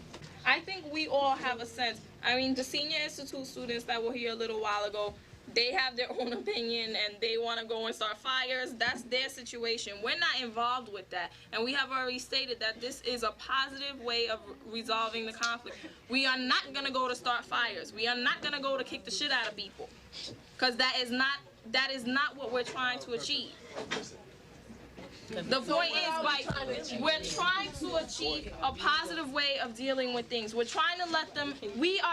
I think we all have a sense. I mean, the senior institute students that were here a little while ago, they have their own opinion and they want to go and start fires. That's their situation. We're not involved with that. And we have already stated that this is a positive way of resolving the conflict. We are not going to go to start fires. We are not going to go to kick the shit out of people. Because that is not what we're trying to achieve. The point is, we're trying to achieve a positive way of dealing with things. We are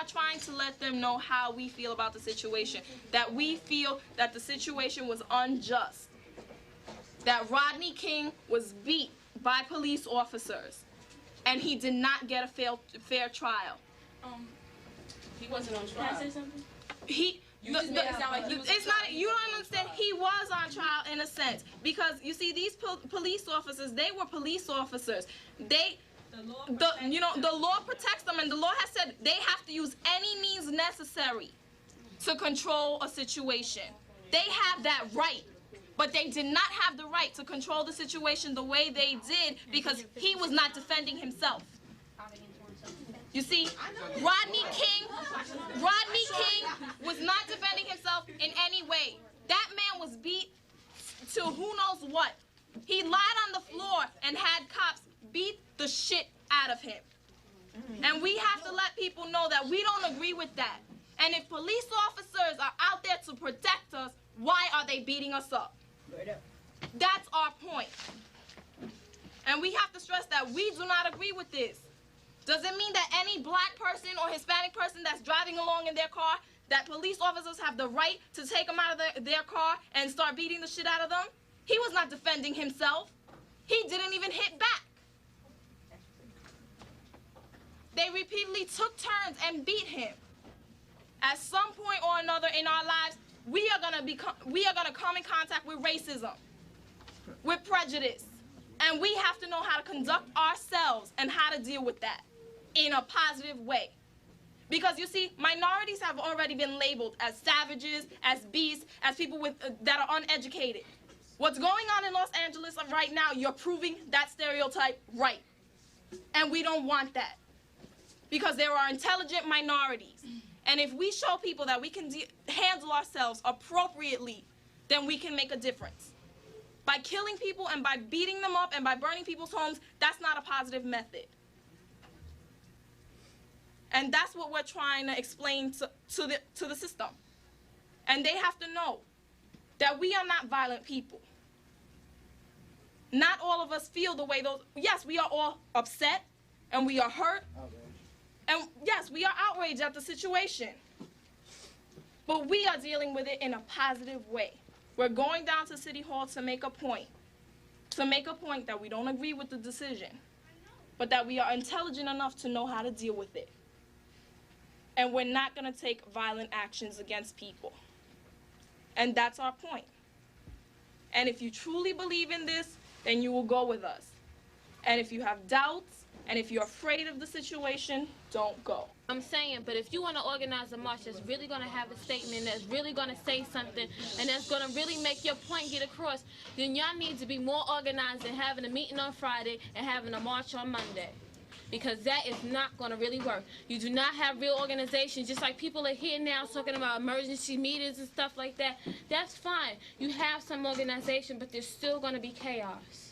trying to let them know how we feel about the situation. That we feel that the situation was unjust. That Rodney King was beat by police officers. And he did not get a fair trial. He wasn't on trial. Can I say something? You don't understand. He was on trial in a sense because you see these police officers. They were police officers. The law protects them, and the law has said they have to use any means necessary to control a situation. They have that right, but they did not have the right to control the situation the way they did because he was not defending himself. You see, Rodney King was not defending himself in any way. That man was beat to who knows what. He lied on the floor and had cops beat the shit out of him. And we have to let people know that we don't agree with that. And if police officers are out there to protect us, why are they beating us up? That's our point. And we have to stress that we do not agree with this. Does it mean that any black person or Hispanic person that's driving along in their car, that police officers have the right to take them out of their car and start beating the shit out of them? He was not defending himself. He didn't even hit back. They repeatedly took turns and beat him. At some point or another in our lives, we are gonna come in contact with racism, with prejudice, and we have to know how to conduct ourselves and how to deal with that in a positive way. Because you see, minorities have already been labeled as savages, as beasts, as people that are uneducated. What's going on in Los Angeles right now, you're proving that stereotype right. And we don't want that. Because there are intelligent minorities. And if we show people that we can handle ourselves appropriately, then we can make a difference. By killing people and by beating them up and by burning people's homes, that's not a positive method. And that's what we're trying to explain to the system. And they have to know that we are not violent people. Not all of us feel the way those, yes, we are all upset and we are hurt. And yes, we are outraged at the situation. But we are dealing with it in a positive way. We're going down to City Hall to make a point. To make a point that we don't agree with the decision, but that we are intelligent enough to know how to deal with it. And we're not going to take violent actions against people. And that's our point. And if you truly believe in this, then you will go with us. And if you have doubts, and if you're afraid of the situation, don't go. I'm saying, but if you want to organize a march that's really going to have a statement, that's really going to say something, and that's going to really make your point get across, then y'all need to be more organized than having a meeting on Friday and having a march on Monday. Because that is not going to really work. You do not have real organizations, just like people are here now talking about emergency meetings and stuff like that. That's fine. You have some organization, but there's still going to be chaos.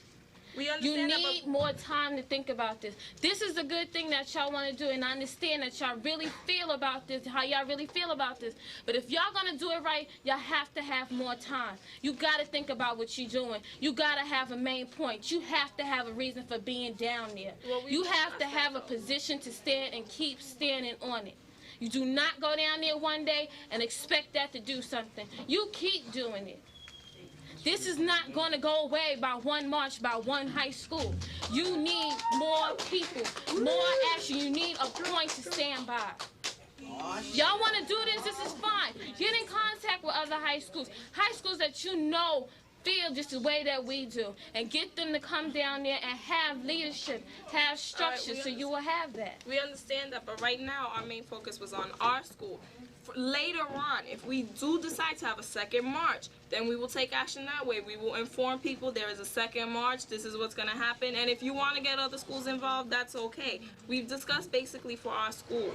You need more time to think about this. This is a good thing that y'all want to do, and I understand that y'all really feel about this, how y'all really feel about this. But if y'all going to do it right, y'all have to have more time. You got to think about what you're doing. You got to have a main point. You have to have a reason for being down there. You have to have a position to stand and keep standing on it. You do not go down there one day and expect that to do something. You keep doing it. This is not going to go away by one march, by one high school. You need more people, more action. You need a point to stand by. Y'all want to do this? This is fine. Get in contact with other high schools that you know feel just the way that we do, and get them to come down there and have leadership, have structure, so you will have that. We understand that, but right now our main focus was on our school. Later on, if we do decide to have a second march, then we will take action that way. We will inform people there is a second march, this is what's going to happen, and if you want to get other schools involved, that's okay. We've discussed basically for our school.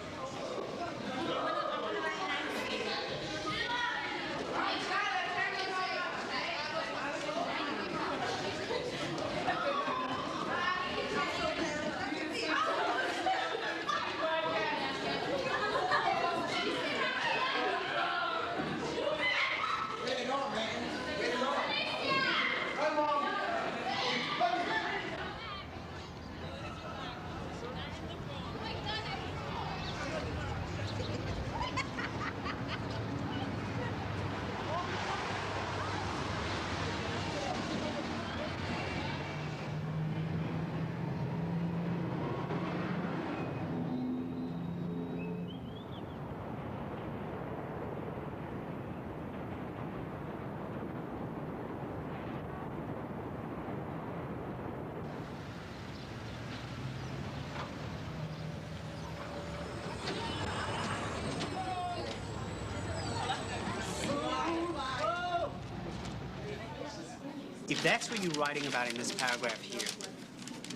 if that's what you're writing about in this paragraph here,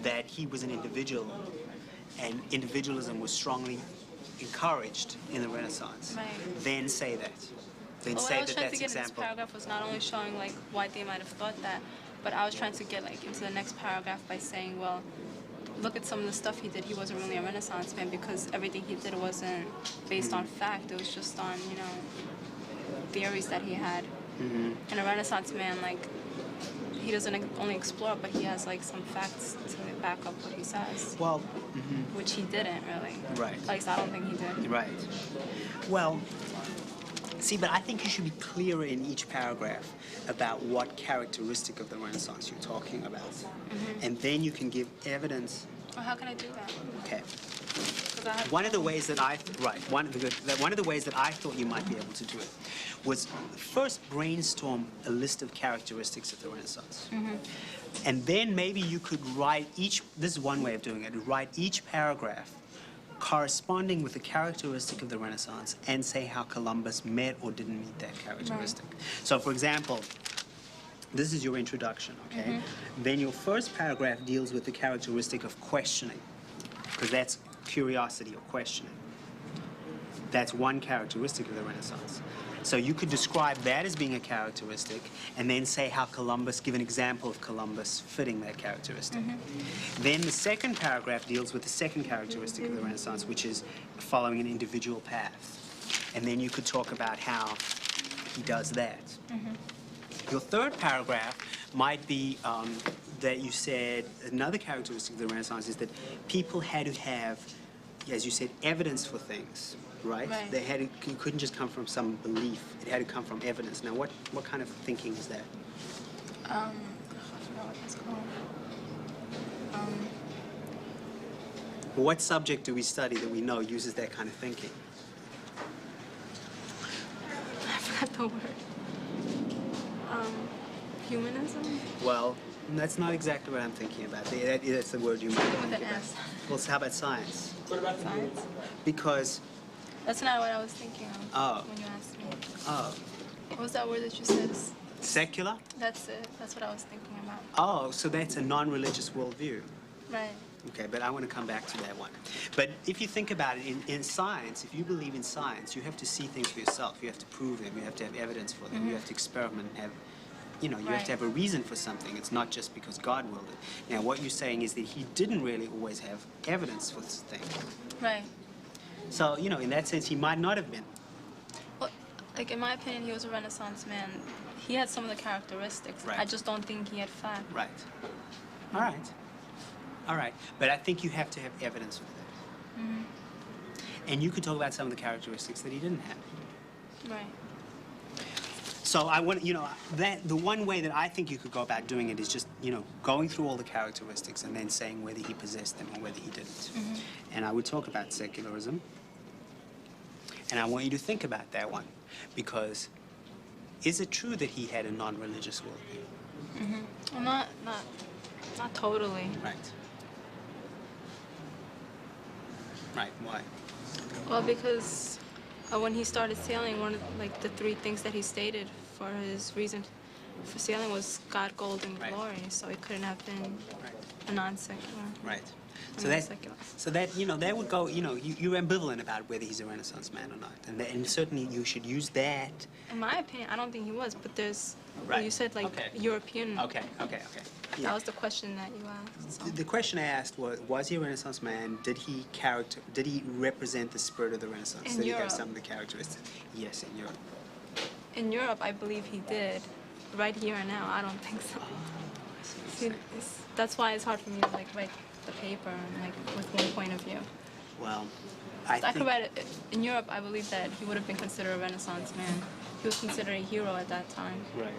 that he was an individual and individualism was strongly encouraged in the Renaissance, Right. then say that. Then Well, what say I was that trying that's to get in this example. paragraph was not only showing like why they might have thought that, but I was trying to get like into the next paragraph by saying, well, look at some of the stuff he did. He wasn't really a Renaissance man because everything he did wasn't based on fact. It was just on, you know, theories that he had. And a Renaissance man, like, he doesn't only explore, but he has like some facts to back up what he says. Well, which he didn't really. Right. At least I don't think he did. Right. Well, see, but I think you should be clearer in each paragraph about what characteristic of the Renaissance you're talking about. And then you can give evidence. Well, how can I do that? Okay. 'Cause I have One of the ways that one of the ways that I thought you might be able to do it was first brainstorm a list of characteristics of the Renaissance. And then maybe you could write this is one way of doing it, write each paragraph corresponding with the characteristic of the Renaissance and say how Columbus met or didn't meet that characteristic. So for example, this is your introduction, okay? Then your first paragraph deals with the characteristic of questioning, because that's curiosity or questioning. That's one characteristic of the Renaissance. So you could describe that as being a characteristic and then say how Columbus, give an example of Columbus fitting that characteristic. Then the second paragraph deals with the second characteristic of the Renaissance, which is following an individual path. And then you could talk about how he does that. Your third paragraph might be that you said another characteristic of the Renaissance is that people had to have, as you said, evidence for things. Right? Right. They had to, you couldn't just come from some belief. It had to come from evidence. Now, what kind of thinking is that? I forgot what it's called. What subject do we study that we know uses that kind of thinking? I forgot the word. Humanism? Well, that's not exactly what I'm thinking about. That's the word you meant. With an S. Well, so how about science? What about science? Because, That's not what I was thinking of when you asked me. What was that word that you said? Secular? That's it. That's what I was thinking about. Oh, so that's a non-religious worldview. Right. Okay, but I want to come back to that one. But if you think about it, in science, if you believe in science, you have to see things for yourself. You have to prove them. You have to have evidence for them. You have to experiment and have, you know, you have to have a reason for something. It's not just because God willed it. Now, what you're saying is that he didn't really always have evidence for this thing. Right. So, you know, in that sense, he might not have been. Well, like in my opinion, he was a Renaissance man. He had some of the characteristics. Right. I just don't think he had fact. Right. All right. All right. But I think you have to have evidence for that. And you could talk about some of the characteristics that he didn't have. Right. So I want, you know, that the one way that I think you could go about doing it is just, you know, going through all the characteristics and then saying whether he possessed them or whether he didn't. And I would talk about secularism. And I want you to think about that one, because is it true that he had a non-religious worldview? Well, not totally. Right. Right. Why? Well, because when he started sailing, one of like the three things that he stated for his reason for sailing was God, gold, and glory. So it couldn't have been a non-secular. Right. a So non-secular. that, you know, that would go, you know, you're ambivalent about whether he's a Renaissance man or not. And certainly you should use that. In my opinion, I don't think he was. But there's, Right. you said like European. Okay. That was the question that you asked. So. The question I asked was he a Renaissance man? Did he represent the spirit of the Renaissance? In Did he Europe. have some of the characteristics? Yes, in Europe. In Europe, I believe he did. Right here and now, I don't think so. See, that's why it's hard for me to like write the paper and like with one point of view. Well, I could write it in Europe. I believe that he would have been considered a Renaissance man. He was considered a hero at that time. Right.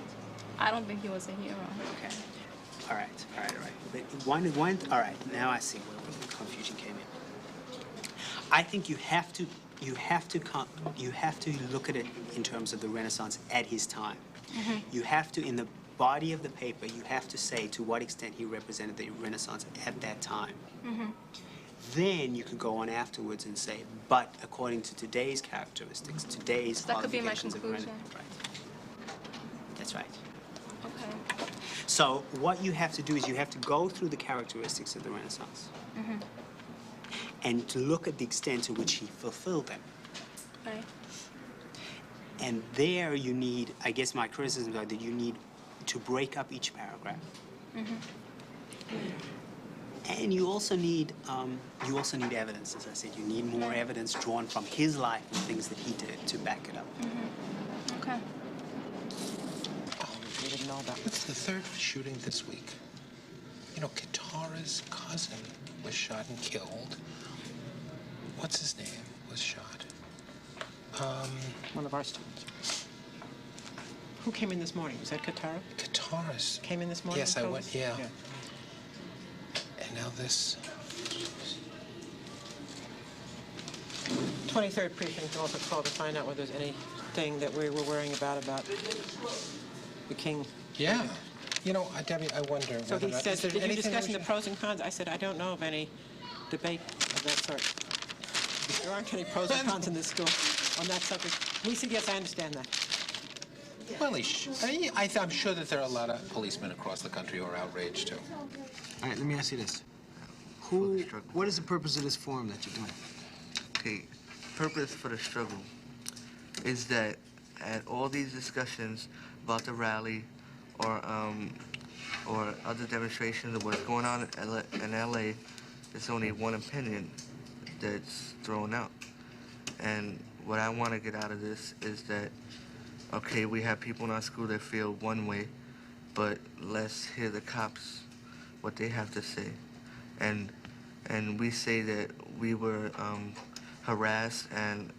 I don't think he was a hero. Okay. All right. But all right, now I see where the confusion came in. I think you have to look at it in terms of the Renaissance at his time. You have to, in the body of the paper, you have to say to what extent he represented the Renaissance at that time. Then you could go on afterwards and say, but according to today's characteristics, today's That could be my qualifications of conclusion. Renaissance. Right. That's right. Okay. So what you have to do is you have to go through the characteristics of the Renaissance and to look at the extent to which he fulfilled them. Right. And there you need, I guess my criticisms are that you need to break up each paragraph. And you also need evidence, as I said. You need more evidence drawn from his life and things that he did to back it up. Okay. We didn't know about. It's the third shooting this week. You know, Katara's cousin was shot and killed. What's his name? Was shot. One of our students. Who came in this morning? Was that Katara? Katara's. Came in this morning? Yes, I went, yeah. And now this. 23rd Precinct also called to find out whether there's anything that we were worrying about the King. Yeah. You know, Debbie, I wonder. So he says, did you discussing the pros and cons? I said, I don't know of any debate of that sort. There aren't any pros and cons in this school on that subject. We said, yes, I understand that. Well, I'm sure that there are a lot of policemen across the country who are outraged, too. All right, let me ask you this. What is the purpose of this forum that you're doing? Okay, purpose for the struggle is that at all these discussions about the rally or other demonstrations of what's going on in LA, there's only one opinion that's thrown out. And what I want to get out of this is that, okay, we have people in our school that feel one way, but let's hear the cops, what they have to say. And we say that we were harassed and,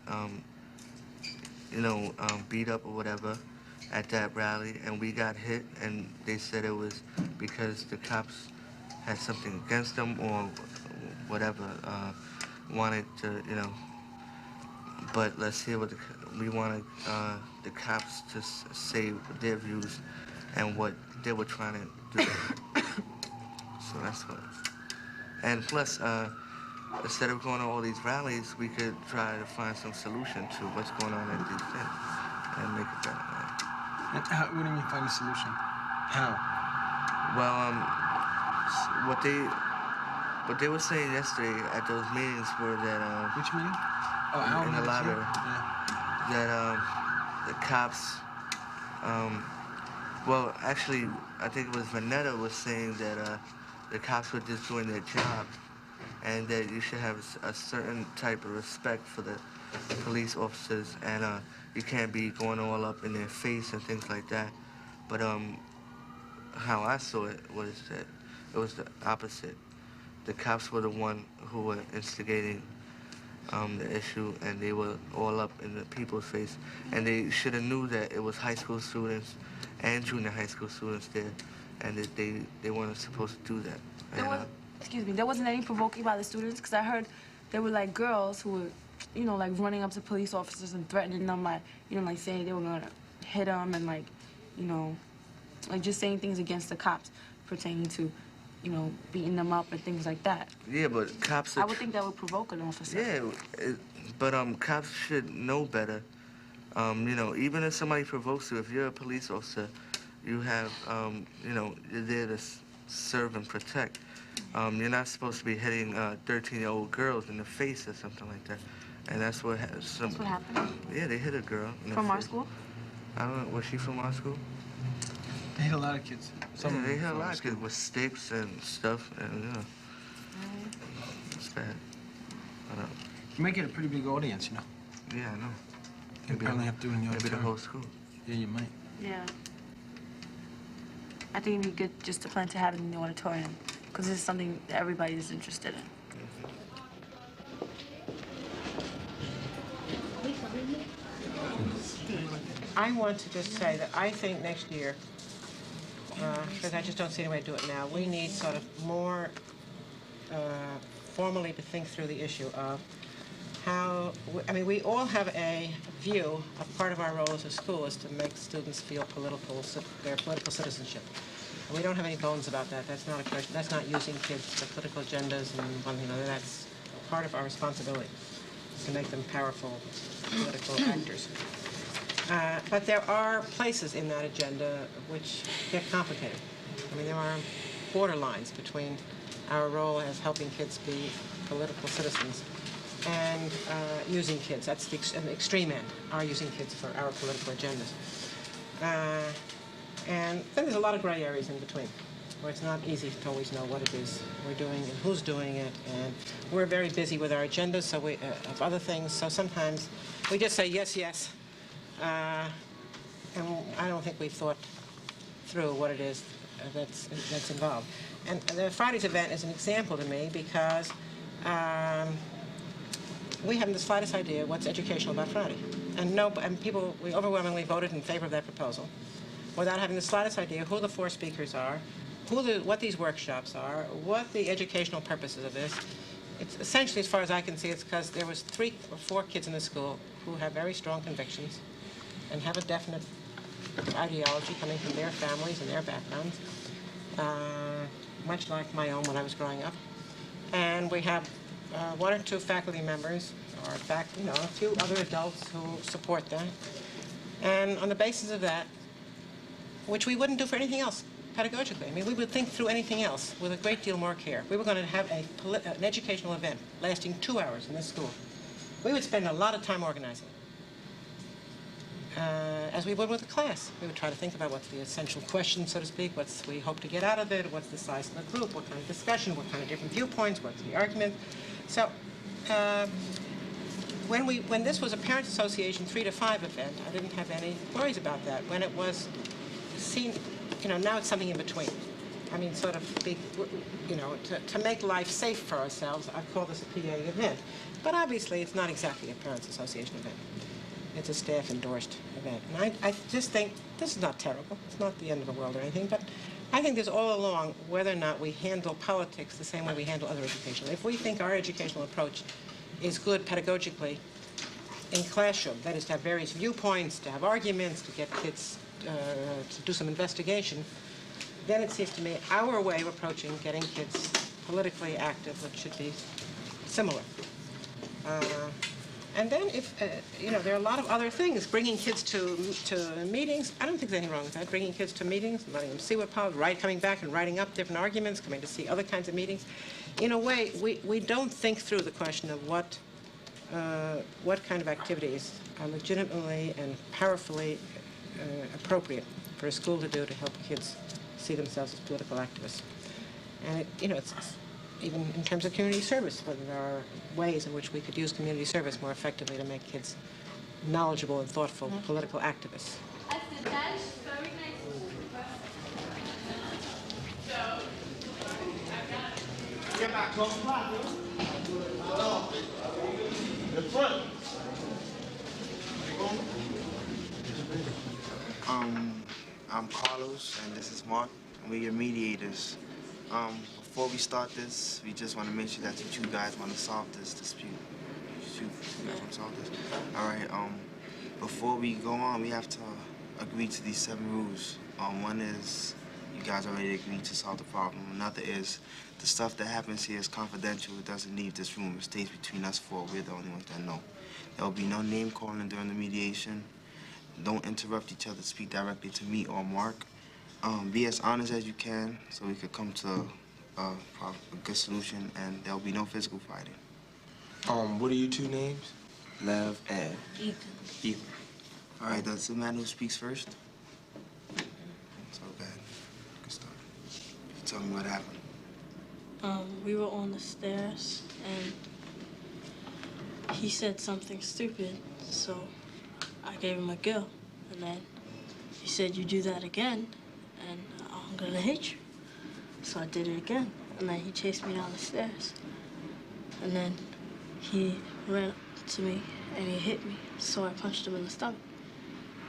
beat up or whatever at that rally, and we got hit, and they said it was because the cops had something against them or whatever, wanted to, but let's hear what we wanted the cops to say their views and what they were trying to do. So that's what. And plus, instead of going to all these rallies, we could try to find some solution to what's going on at these things and make it better. What do you mean find a solution? How? Well, what they were saying yesterday at those meetings were that which meeting? In the library. That the cops. Well, actually, I think it was Vanetta was saying that the cops were just doing their job, and that you should have a certain type of respect for the police officers, and you can't be going all up in their face and things like that. But how I saw it was that it was the opposite. The cops were the one who were instigating the issue, and they were all up in the people's face, and they should have knew that it was high school students and junior high school students there, and that they weren't supposed to do that. There wasn't any provoking by the students, because I heard there were like girls who were, like running up to police officers and threatening them, like saying they were gonna hit them and like just saying things against the cops pertaining to, beating them up and things like that. Yeah, but cops. I would think that would provoke an officer. Yeah, but cops should know better. Even if somebody provokes you, if you're a police officer, you have, you're there to serve and protect. You're not supposed to be hitting 13-year-old girls in the face or something like that. And that's what happened. That's what happened? Yeah, they hit a girl in the From our face. school? I don't know. Was she from our school? They hit a lot of kids. Yeah, they hit a lot of kids with sticks and stuff, and it's bad. You might get a pretty big audience, Yeah, I know. You probably have to in your Maybe the whole school. Yeah, you might. Yeah. I think it'd be good just to plan to have it in the auditorium, because this is something that everybody is interested in. I want to just say that I think next year, because I just don't see any way to do it now, we need sort of more formally to think through the issue of how, we all have a view, a part of our role as a school is to make students feel their political citizenship. And we don't have any bones about that. That's not a question. That's not using kids for political agendas and one thing or another. That's part of our responsibility, to make them powerful political actors. But there are places in that agenda which get complicated. I mean, there are borderlines between our role as helping kids be political citizens and using kids. That's the extreme end, our using kids for our political agendas. And then there's a lot of gray areas in between, where it's not easy to always know what it is we're doing and who's doing it. And we're very busy with our agendas, so of other things. So sometimes we just say yes, yes. And I don't think we've thought through what it is that's involved. And the Friday's event is an example to me because we haven't the slightest idea what's educational about Friday. And people, we overwhelmingly voted in favor of that proposal without having the slightest idea who the 4 speakers are, what these workshops are, what the educational purposes of this. It's essentially, as far as I can see, it's because there was 3 or 4 kids in the school who have very strong convictions and have a definite ideology coming from their families and their backgrounds, much like my own when I was growing up. And we have 1 or 2 faculty members, or in fact, a few other adults who support that. And on the basis of that, which we wouldn't do for anything else pedagogically. I mean, we would think through anything else with a great deal more care. We were going to have an educational event lasting 2 hours in this school. We would spend a lot of time organizing it, as we would with a class. We would try to think about what's the essential question, so to speak, what's we hope to get out of it, what's the size of the group, what kind of discussion, what kind of different viewpoints, what's the argument. So when this was a Parents Association 3 to 5 event, I didn't have any worries about that. When it was seen, now it's something in between. I mean, sort of, to make life safe for ourselves, I call this a PA event. But obviously, it's not exactly a Parents Association event. It's a staff-endorsed event. And I just think this is not terrible. It's not the end of the world or anything, but I think there's all along whether or not we handle politics the same way we handle other education. If we think our educational approach is good pedagogically in classroom, that is to have various viewpoints, to have arguments, to get kids to do some investigation, then it seems to me our way of approaching getting kids politically active should be similar. And then if, there are a lot of other things. Bringing kids to meetings, I don't think there's anything wrong with that. Bringing kids to meetings, letting them see what politics, coming back and writing up different arguments, coming to see other kinds of meetings. In a way, we don't think through the question of what kind of activities are legitimately and powerfully appropriate for a school to do to help kids see themselves as political activists. And it's even in terms of community service, whether there are ways in which we could use community service more effectively to make kids knowledgeable and thoughtful political activists. I'm Carlos, and this is Mark, and we're your mediators. Before we start this, we just want to make sure that you 2 guys want to solve this dispute. You 2 guys want to solve this? All right, before we go on, we have to agree to these 7 rules. One is you guys already agreed to solve the problem. Another is the stuff that happens here is confidential. It doesn't leave this room. It stays between us 4. We're the only ones that know. There will be no name calling during the mediation. Don't interrupt each other. Speak directly to me or Mark. Be as honest as you can so we could come to a good solution, and there'll be no physical fighting. What are your 2 names? Lev and Ethan. All right, that's the man who speaks first. So bad. Good start. Tell me what happened. We were on the stairs, and he said something stupid, so I gave him a go. And then he said, "You do that again, and I'm gonna hit you." So I did it again, and then he chased me down the stairs. And then he ran up to me, and he hit me, so I punched him in the stomach.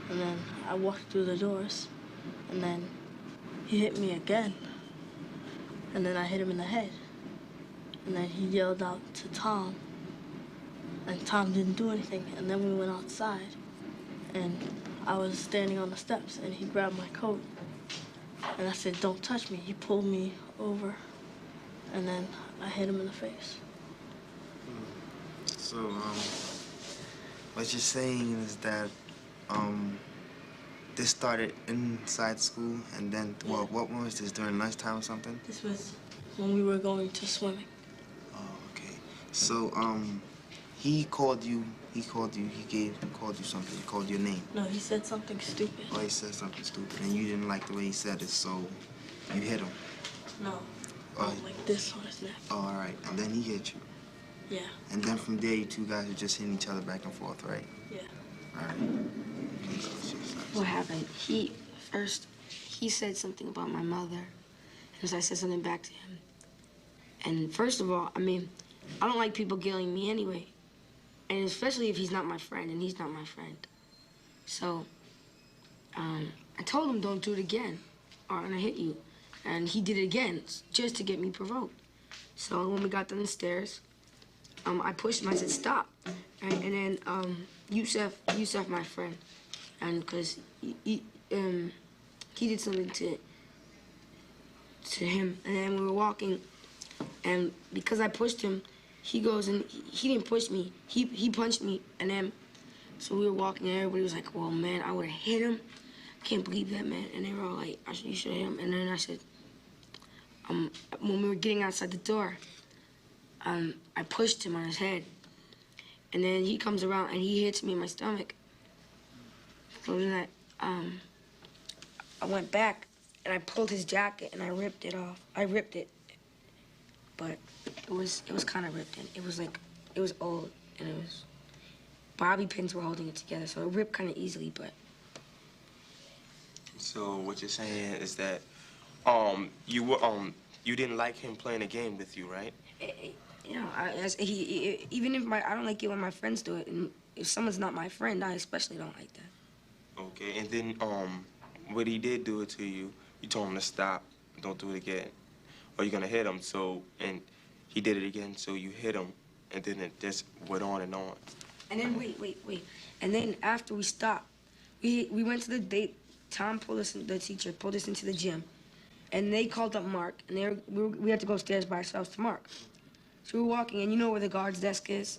And then I walked through the doors, and then he hit me again. And then I hit him in the head. And then he yelled out to Tom, and Tom didn't do anything. And then we went outside, and I was standing on the steps, and he grabbed my coat. And I said, "Don't touch me." He pulled me over, and then I hit him in the face. So, what you're saying is that this started inside school, and then, well, what was this, during lunchtime or something? This was when we were going to swimming. Oh, okay. So, he called you something, he called your name. No, he said something stupid. Oh, he said something stupid, and you didn't like the way he said it, so you hit him. No, Oh, like this on his neck. oh, all right, and then he hit you. Yeah, And then from there, you two guys were just hitting each other back and forth, right? yeah. All right. What happened? He said something about my mother, and so I said something back to him. And first of all, I mean, I don't like people killing me anyway, and especially if he's not my friend, and he's not my friend. So, I told him, don't do it again, or I'm gonna hit you. And he did it again, just to get me provoked. So when we got down the stairs, I pushed him, I said, stop. Right? And then Yusef, my friend, and because he did something to him, and then we were walking, and because I pushed him, he goes and he didn't push me, he punched me, and then so we were walking, and everybody was like, well, man, I would have hit him. I can't believe that, man. And they were all like, you should hit him. And then I said, when we were getting outside the door, I pushed him on his head, and then he comes around and he hits me in my stomach. So then I went back and I pulled his jacket and I ripped it off. I ripped it, but it was kind of ripped in. It was like, it was old, and it was, bobby pins were holding it together, so it ripped kind of easily, but. So what you're saying is that you didn't like him playing a game with you, right? You know, even if I don't like it when my friends do it, and if someone's not my friend, I especially don't like that. Okay, and then what he did do it to you, you told him to stop, don't do it again, or you're gonna hit him. So, and he did it again, so you hit him, and then it just went on and on. And then wait, and then after we stopped, we went to the date. Tom pulled us, the teacher pulled us into the gym, and they called up Mark, and we had to go upstairs by ourselves to Mark. So we were walking, and you know where the guard's desk is?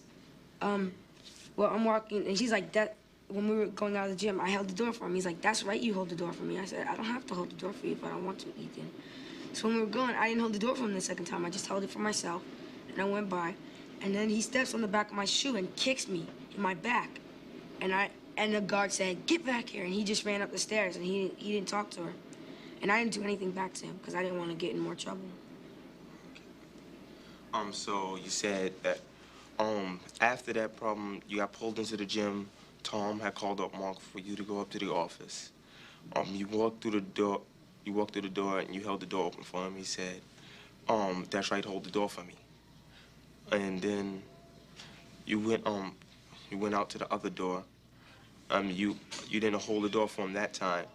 Well, I'm walking, and she's like, that. When we were going out of the gym, I held the door for him. He's like, that's right, you hold the door for me. I said, I don't have to hold the door for you if I don't want to, Ethan. So when we were going, I didn't hold the door for him the second time. I just held it for myself, and I went by. And then he steps on the back of my shoe and kicks me in my back. And the guard said, get back here. And he just ran up the stairs, and he didn't talk to her. And I didn't do anything back to him because I didn't want to get in more trouble. So you said that after that problem, you got pulled into the gym. Tom had called up Mark for you to go up to the office. You walked through the door. You walked through the door and you held the door open for him. He said, "That's right, hold the door for me." And then you went out to the other door. You didn't hold the door for him that time.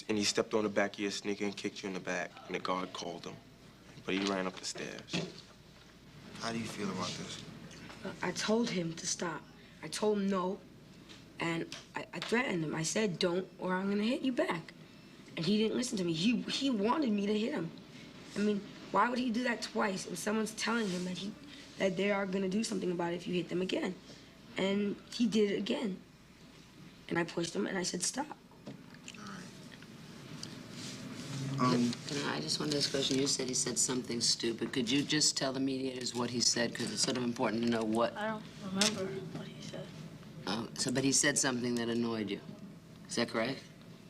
And he stepped on the back of your sneaker and kicked you in the back. And the guard called him, but he ran up the stairs. How do you feel about this? I told him to stop. I told him no, and I threatened him. I said, don't, or I'm gonna hit you back. And he didn't listen to me. He wanted me to hit him. I mean, why would he do that twice? And someone's telling him that they are gonna do something about it if you hit them again. And he did it again. And I pushed him and I said, stop. I just wanted to ask a question. You said he said something stupid. Could you just tell the mediators what he said? Because it's sort of important to know what. I don't remember what he said. But he said something that annoyed you. Is that correct?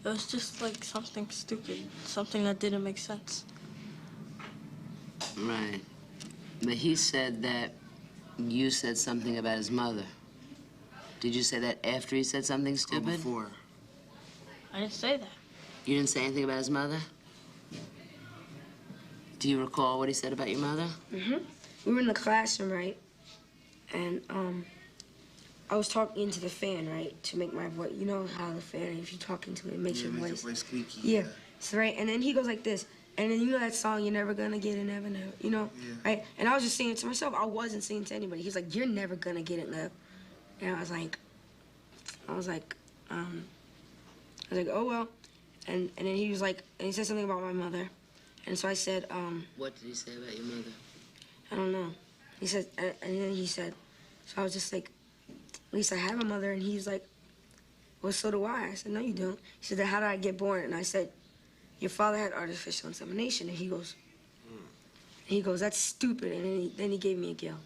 It was just like something stupid, something that didn't make sense. Right. But he said that you said something about his mother. Did you say that after he said something stupid? Or before. I didn't say that. You didn't say anything about his mother? Do you recall what he said about your mother? Mm-hmm. We were in the classroom, right? And I was talking into the fan, right, to make my voice. You know how the fan, if you talk into it, it makes your voice. Squeaky. Yeah. So, right, and then he goes like this. And then you know that song, You're Never Gonna Get It, Never, Never, you know? Yeah. Right? And I was just singing to myself. I wasn't singing to anybody. He was like, you're never gonna get it, Nev. And I was like, oh, well. And then he was like, and he said something about my mother. And so I said, What did he say about your mother? I don't know. He said, and then he said, so I was just like, at least I have a mother. And he's like, well, so do I. I said, no, you don't. He said, then how did I get born? And I said, your father had artificial insemination. And he goes, that's stupid. And then he gave me a gill.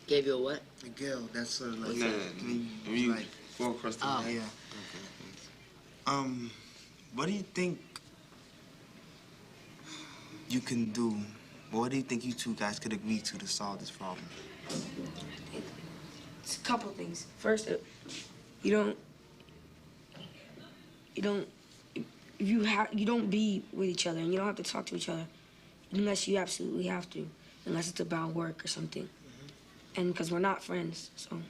Gave you a what? A gill. That's sort of like when you like fall across the yeah. What do you think you can do? What do you think you two guys could agree to solve this problem? It's a couple things. First, you don't be with each other, and you don't have to talk to each other unless you absolutely have to, unless it's about work or something. And because we're not friends, so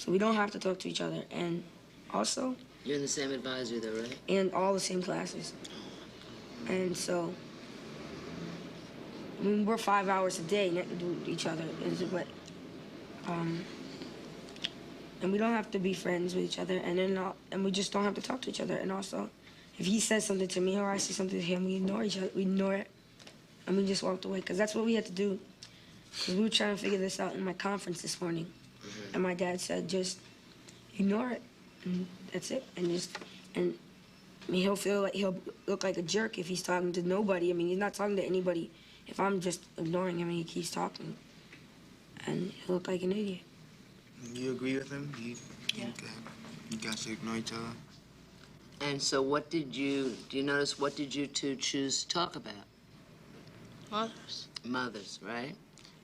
we don't have to talk to each other. And also, you're in the same advisory though, right? And all the same classes. And so, I mean, we're 5 hours a day next to each other, and we don't have to be friends with each other, and we just don't have to talk to each other. And also, if he says something to me or I say something to him, we ignore each other. We ignore it, and we just walked away, because that's what we had to do. Because we were trying to figure this out in my conference this morning, and my dad said, just ignore it, and that's it. And I mean, he'll look like a jerk if he's talking to nobody. I mean, he's not talking to anybody. If I'm just ignoring him and he keeps talking, and he'll look like an idiot. You agree with him? Yeah. You guys should ignore each other. And so do you notice, what did you two choose to talk about? Mothers. Mothers, right?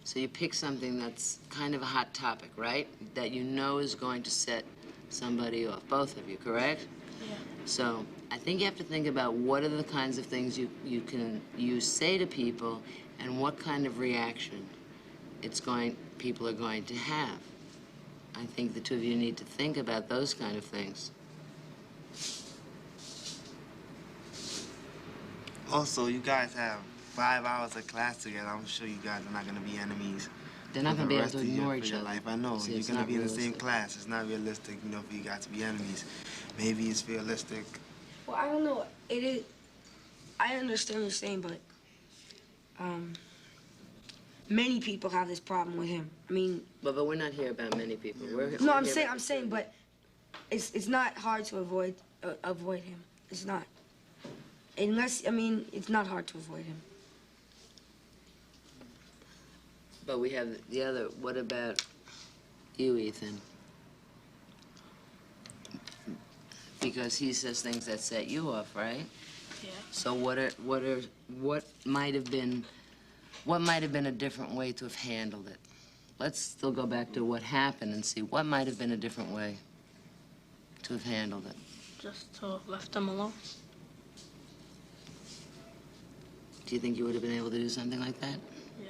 So you pick something that's kind of a hot topic, right? That you know is going to set somebody off, both of you, correct? Yeah. So I think you have to think about what are the kinds of things you say to people and what kind of reaction people are going to have. I think the two of you need to think about those kind of things. Also, you guys have 5 hours of class together. I'm sure you guys are not going to be enemies. They're not going to be able to ignore each other. Life. I know. See, you're going to be in the same realistic. class. It's not realistic, for you guys to be enemies. Maybe it's realistic. Well, I don't know. It is. I understand what you're saying, but many people have this problem with him. I mean. But we're not here about many people. No, I'm saying, but it's not hard to avoid him. It's not. It's not hard to avoid him. But we have the other. What about you, Ethan? Because he says things that set you off, right? Yeah. So what might have been a different way to have handled it? Let's still go back to what happened and see what might have been a different way to have handled it. Just to have left them alone. Do you think you would have been able to do something like that? Yeah.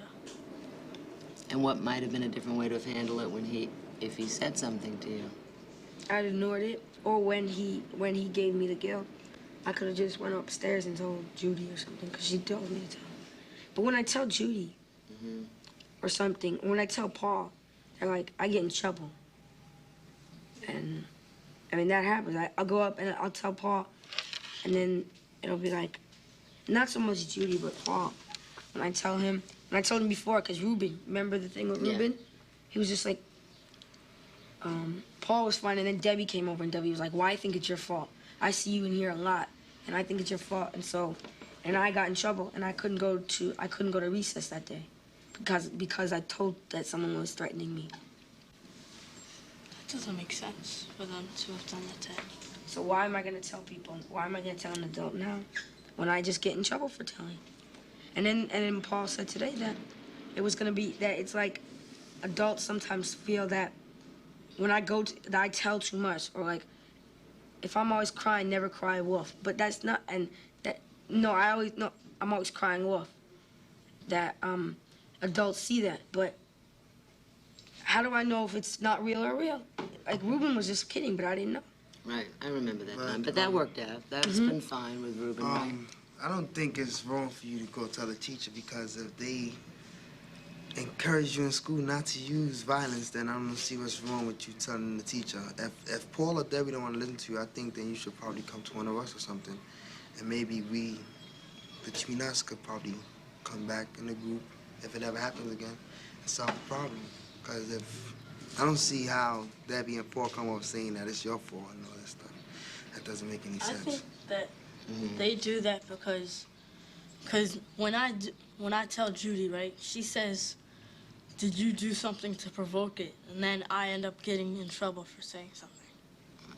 And what might have been a different way to have handled it if he said something to you? I'd ignored it, or when he gave me the gill, I could have just went upstairs and told Judy or something, because she told me to tell. But when I tell Judy or something, or when I tell Paul, they're like, I get in trouble. And I mean, that happens. I'll go up and I'll tell Paul, and then it'll be like, not so much Judy, but Paul. When I told him before, because Ruben, remember the thing with Ruben? Yeah. He was just like, Paul was fine, and then Debbie came over, and Debbie was like, well, I think it's your fault. I see you in here a lot, and I think it's your fault. And I got in trouble, and I couldn't go to recess that day because I told that someone was threatening me. That doesn't make sense for them to have done that to him. So why am I going to tell people? Why am I going to tell an adult now when I just get in trouble for telling? And then Paul said today that it was going to be, that it's like adults sometimes feel that when I that I tell too much, or like, if I'm always crying, never cry wolf. But that's not, and that, no, I'm always crying wolf. That adults see that, but how do I know if it's not real or real? Like, Ruben was just kidding, but I didn't know. Right, I remember that time, but that worked out. That's been fine with Ruben, right? I don't think it's wrong for you to go tell the teacher, because if they encourage you in school not to use violence, then I don't see what's wrong with you telling the teacher. If Paul or Debbie don't want to listen to you, I think then you should probably come to one of us or something. And maybe we, between us, could probably come back in the group, if it ever happens again, and solve the problem. Because if I don't see how that being poor come up saying that it's your fault and all that stuff. That doesn't make any I sense. think that they do that because when I tell Judy, right, she says, did you do something to provoke it? And then I end up getting in trouble for saying something.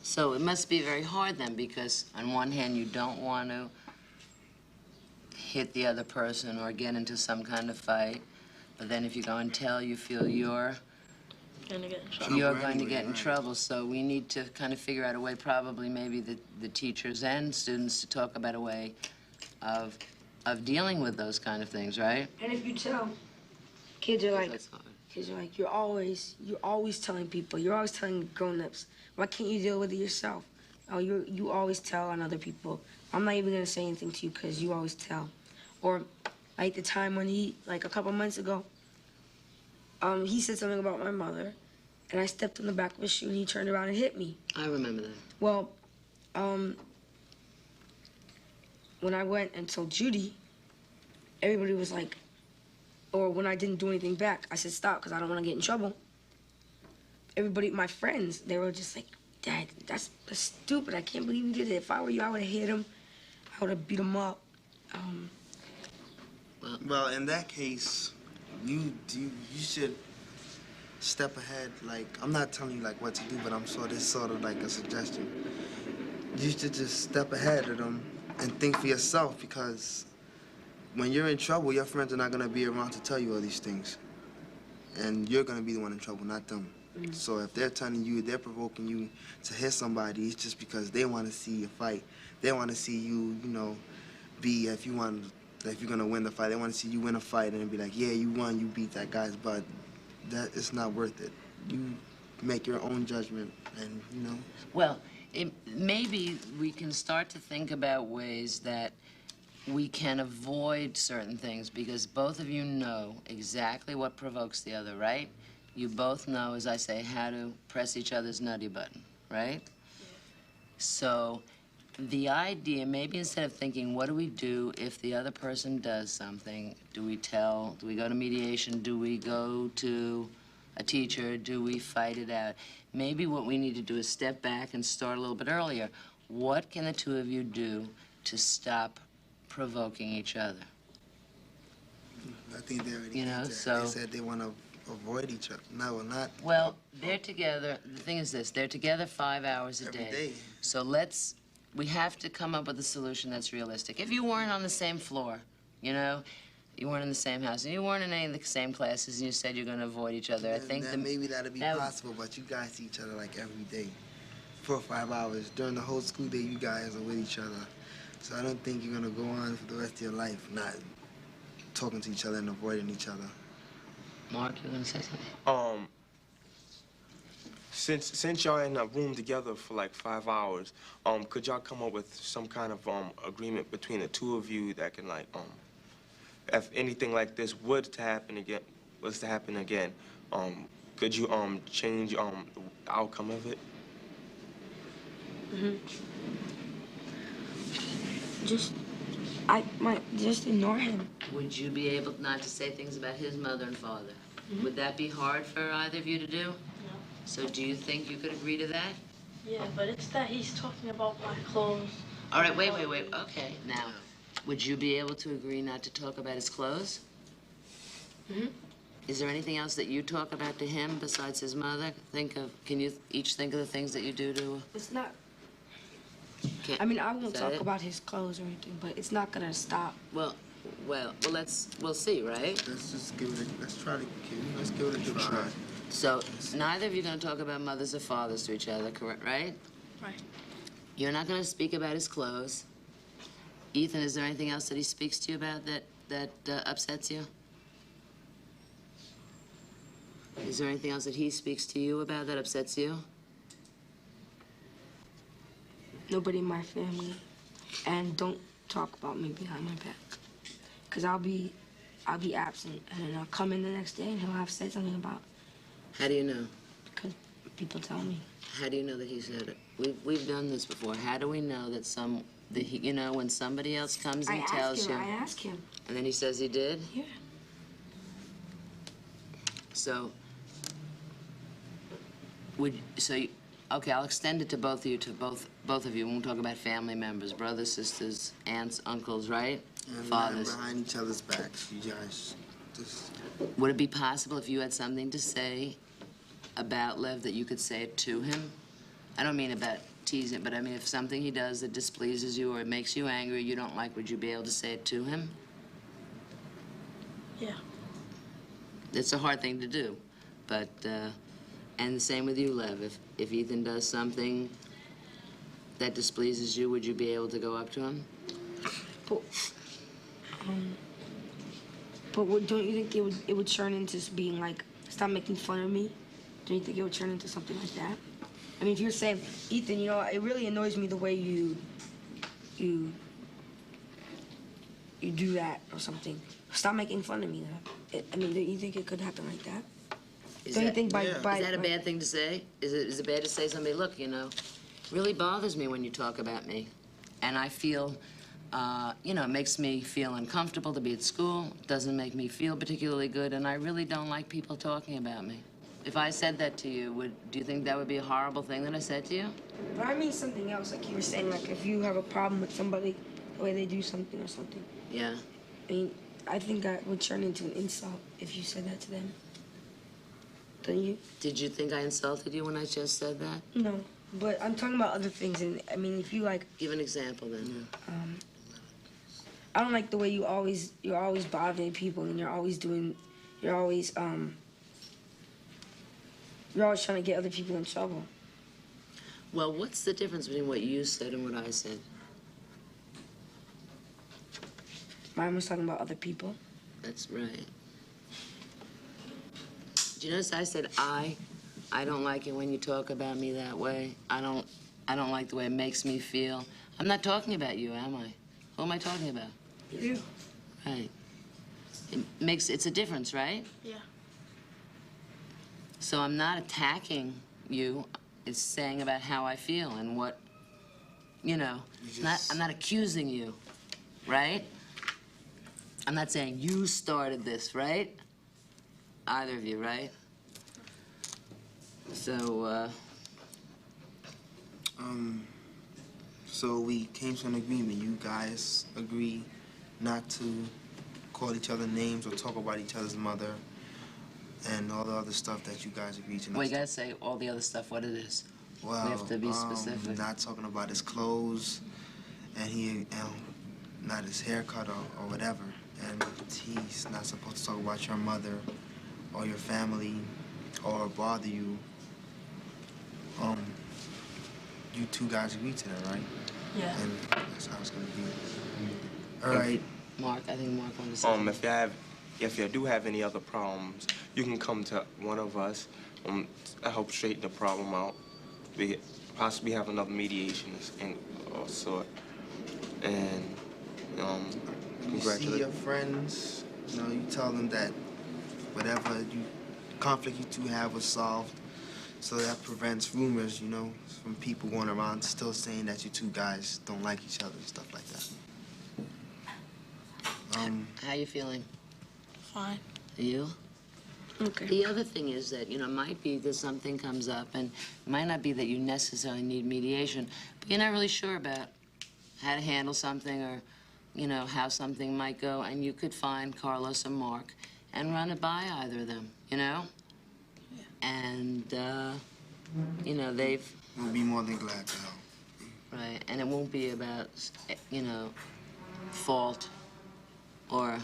So it must be very hard then, because on one hand, you don't want to hit the other person or get into some kind of fight. But then if you go and tell, you feel you're Gonna get in trouble. you're going to get in trouble. So we need to kind of figure out a way, probably maybe the teachers and students, to talk about a way of dealing with those kind of things, right? And if you tell, kids are like, you're always telling people, you're always telling grown-ups, why can't you deal with it yourself? Oh, you always tell on other people. I'm not even gonna say anything to you because you always tell. Or like the time when like a couple months ago, he said something about my mother, and I stepped on the back of his shoe and he turned around and hit me. I remember that. Well, when I went and told Judy, everybody was like, or when I didn't do anything back, I said stop because I don't want to get in trouble. Everybody, my friends, they were just like, Dad, that's stupid. I can't believe you did it. If I were you, I would have hit him. I would have beat him up. Well, in that case, you should step ahead. Like, I'm not telling you like what to do, but I'm sure this sort of like a suggestion. You should just step ahead of them and think for yourself, because when you're in trouble, your friends are not gonna be around to tell you all these things, and you're gonna be the one in trouble, not them. So if they're telling you, they're provoking you to hit somebody, it's just because they want to see you fight. They want to see you, you know, be, if you're gonna win the fight, they want to see you win a fight and be like, yeah, you won, you beat that guy's butt. That it's not worth it. You make your own judgment, and you know. Well, maybe we can start to think about ways that we can avoid certain things, because both of you know exactly what provokes the other, right? You both know, as I say, how to press each other's nutty button, right? So the idea, maybe instead of thinking, what do we do if the other person does something? Do we tell? Do we go to mediation? Do we go to a teacher? Do we fight it out? Maybe what we need to do is step back and start a little bit earlier. What can the two of you do to stop provoking each other? I think they already You know, did that. so- They said they want to avoid each other. No, not. Well, they're together. The thing is this, they're together 5 hours a Every day. day. So we have to come up with a solution that's realistic. If you weren't on the same floor, you know, you weren't in the same house, and you weren't in any of the same classes, and you said you're going to avoid each other, I think that maybe that'd be possible, but you guys see each other like every day, 4 or 5 hours. During the whole school day, you guys are with each other. So I don't think you're gonna go on for the rest of your life not talking to each other and avoiding each other. Mark, you gonna say something? Since y'all in a room together for like 5 hours, could y'all come up with some kind of agreement between the two of you that can like if anything like this was to happen again, could you change the outcome of it? Just ignore him. Would you be able not to say things about his mother and father? Would that be hard for either of you to do? No. So do you think you could agree to that? Yeah, but it's that he's talking about my clothes. All right, wait. Okay, now, would you be able to agree not to talk about his clothes? Is there anything else that you talk about to him besides his mother? Can you each think of the things that you do to... It's not... I mean, I won't talk about his clothes or anything, but it's not gonna stop. Well, we'll see, right? Let's give it a try. So, neither of you are gonna talk about mothers or fathers to each other, correct, right? Right. You're not gonna speak about his clothes. Ethan, is there anything else that he speaks to you about that upsets you? Is there anything else that he speaks to you about that upsets you? Nobody in my family, and don't talk about me behind my back, cause I'll be absent, and then I'll come in the next day and he'll have said something about. How do you know? Because people tell me. How do you know that he said it? We've done this before. How do we know that you know, when somebody else comes and tells you? I ask him. And then he says he did? Yeah. So, Okay, I'll extend it to both of you, both of you. We won't talk about family members, brothers, sisters, aunts, uncles, right? And Fathers. behind each other's backs. You guys just... Would it be possible if you had something to say about Lev that you could say it to him? I don't mean about teasing, but I mean if something he does that displeases you or it makes you angry, you don't like, would you be able to say it to him? Yeah. It's a hard thing to do, but, and the same with you, Lev. If Ethan does something that displeases you, would you be able to go up to him? But don't you think it would turn into being like, stop making fun of me? Don't you think it would turn into something like that? I mean, if you're saying, Ethan, you know, it really annoys me the way you do that or something. Stop making fun of me. I mean, do you think it could happen like that? Is Don't that, you think is that a bad thing to say? Is it bad to say to somebody, look, you know, it really bothers me when you talk about me. And I feel, you know, it makes me feel uncomfortable to be at school. It doesn't make me feel particularly good, and I really don't like people talking about me. If I said that to you, do you think that would be a horrible thing that I said to you? But I mean something else, like you were saying, like if you have a problem with somebody, the way they do something or something. Yeah. I mean, I think that would turn into an insult if you said that to them. Don't you? Did you think I insulted you when I just said that? No, but I'm talking about other things, and I mean, if you like... Give an example, then. I don't like the way you're always bothering people, and you're always trying to get other people in trouble. Well, what's the difference between what you said and what I said? Mine was talking about other people. That's right. Do you notice I said I don't like it when you talk about me that way. I don't like the way it makes me feel. I'm not talking about you, am I? Who am I talking about? You. Right. It's a difference, right? Yeah. So I'm not attacking you. It's saying about how I feel and what, you know, I'm not accusing you, right? I'm not saying you started this, right? Either of you, right? So, So we came to an agreement. You guys agree not to call each other names or talk about each other's mother and all the other stuff that you guys agreed to. Well, you gotta say all the other stuff, what it is. Well, we have to be specific. Not talking about his clothes and not his haircut or whatever. And he's not supposed to talk about your mother or your family or bother you. You two guys agreed to that, right? Yeah. And that's how it's gonna be. All right. Mark, I think Mark wanted to say if you do have any other problems, you can come to one of us to help straighten the problem out. We possibly have another mediation of sort. And You see your friends, you know, you tell them that whatever conflict you two have was solved. So that prevents rumors, you know, from people going around still saying that you two guys don't like each other and stuff like that. How you feeling? Fine. You? Okay. The other thing is that, you know, it might be that something comes up, and it might not be that you necessarily need mediation, but you're not really sure about how to handle something or, you know, how something might go, and you could find Carlos or Mark and run it by either of them, you know? Yeah. And, you know, We'll be more than glad to help. Right, and it won't be about, you know, fault or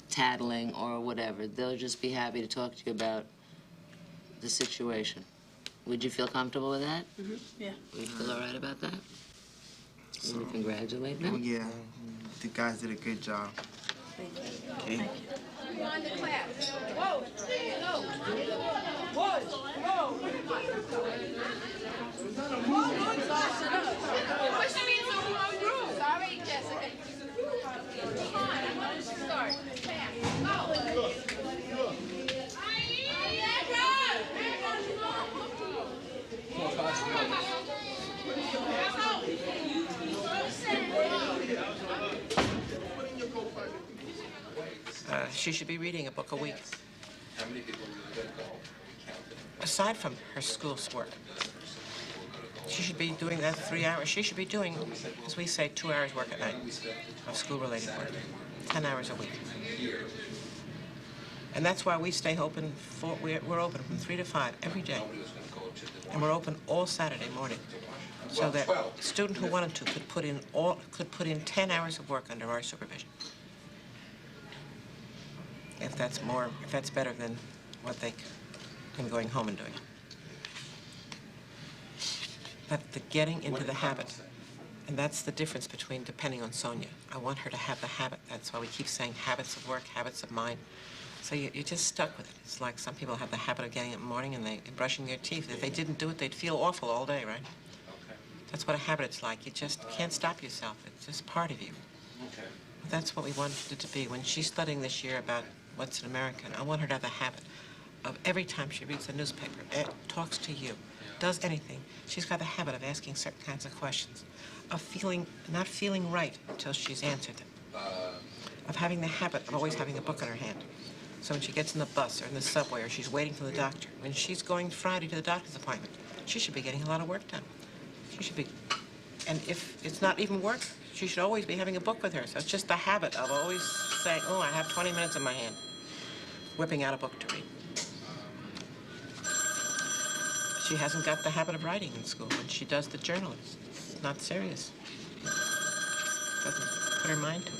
tattling or whatever. They'll just be happy to talk to you about the situation. Would you feel comfortable with that? Mm-hmm. Yeah. Would you feel all right about that? So, would you congratulate them? Yeah, the guys did a good job. Thank you. Okay. Thank you. You on the class. Whoa, hello. Whoa, push me into the wrong group. Sorry, Jessica. Come on, I want to start. She should be reading a book a week. How many people aside from her school's work. She should be doing that 3 hours. She should be doing, as we say, 2 hours work at night of school-related work, 10 hours a week. And that's why we stay open, we're open from 3 to 5 every day. And we're open all Saturday morning, so that a student who wanted to could put in 10 hours of work under our supervision. If that's better than what they can going home and doing. But the getting into the habit, and that's the difference between depending on Sonia. I want her to have the habit. That's why we keep saying habits of work, habits of mind. So you're just stuck with it. It's like some people have the habit of getting up in the morning and brushing their teeth. If they didn't do it, they'd feel awful all day, right? Okay. That's what a habit is like. You just can't stop yourself. It's just part of you. Okay. That's what we wanted it to be. When she's studying this year about what's an American, I want her to have the habit of every time she reads the newspaper, talks to you, does anything, she's got the habit of asking certain kinds of questions, of not feeling right until she's answered them, of having the habit of always having a book in her hand. So when she gets in the bus or in the subway or she's waiting for the doctor, when she's going Friday to the doctor's appointment, she should be getting a lot of work done. She should be, and if it's not even work, she should always be having a book with her. So it's just the habit of always saying, oh, I have 20 minutes in my hand, whipping out a book to read. She hasn't got the habit of writing in school. When she does the journal, it's not serious. Doesn't put her mind to it.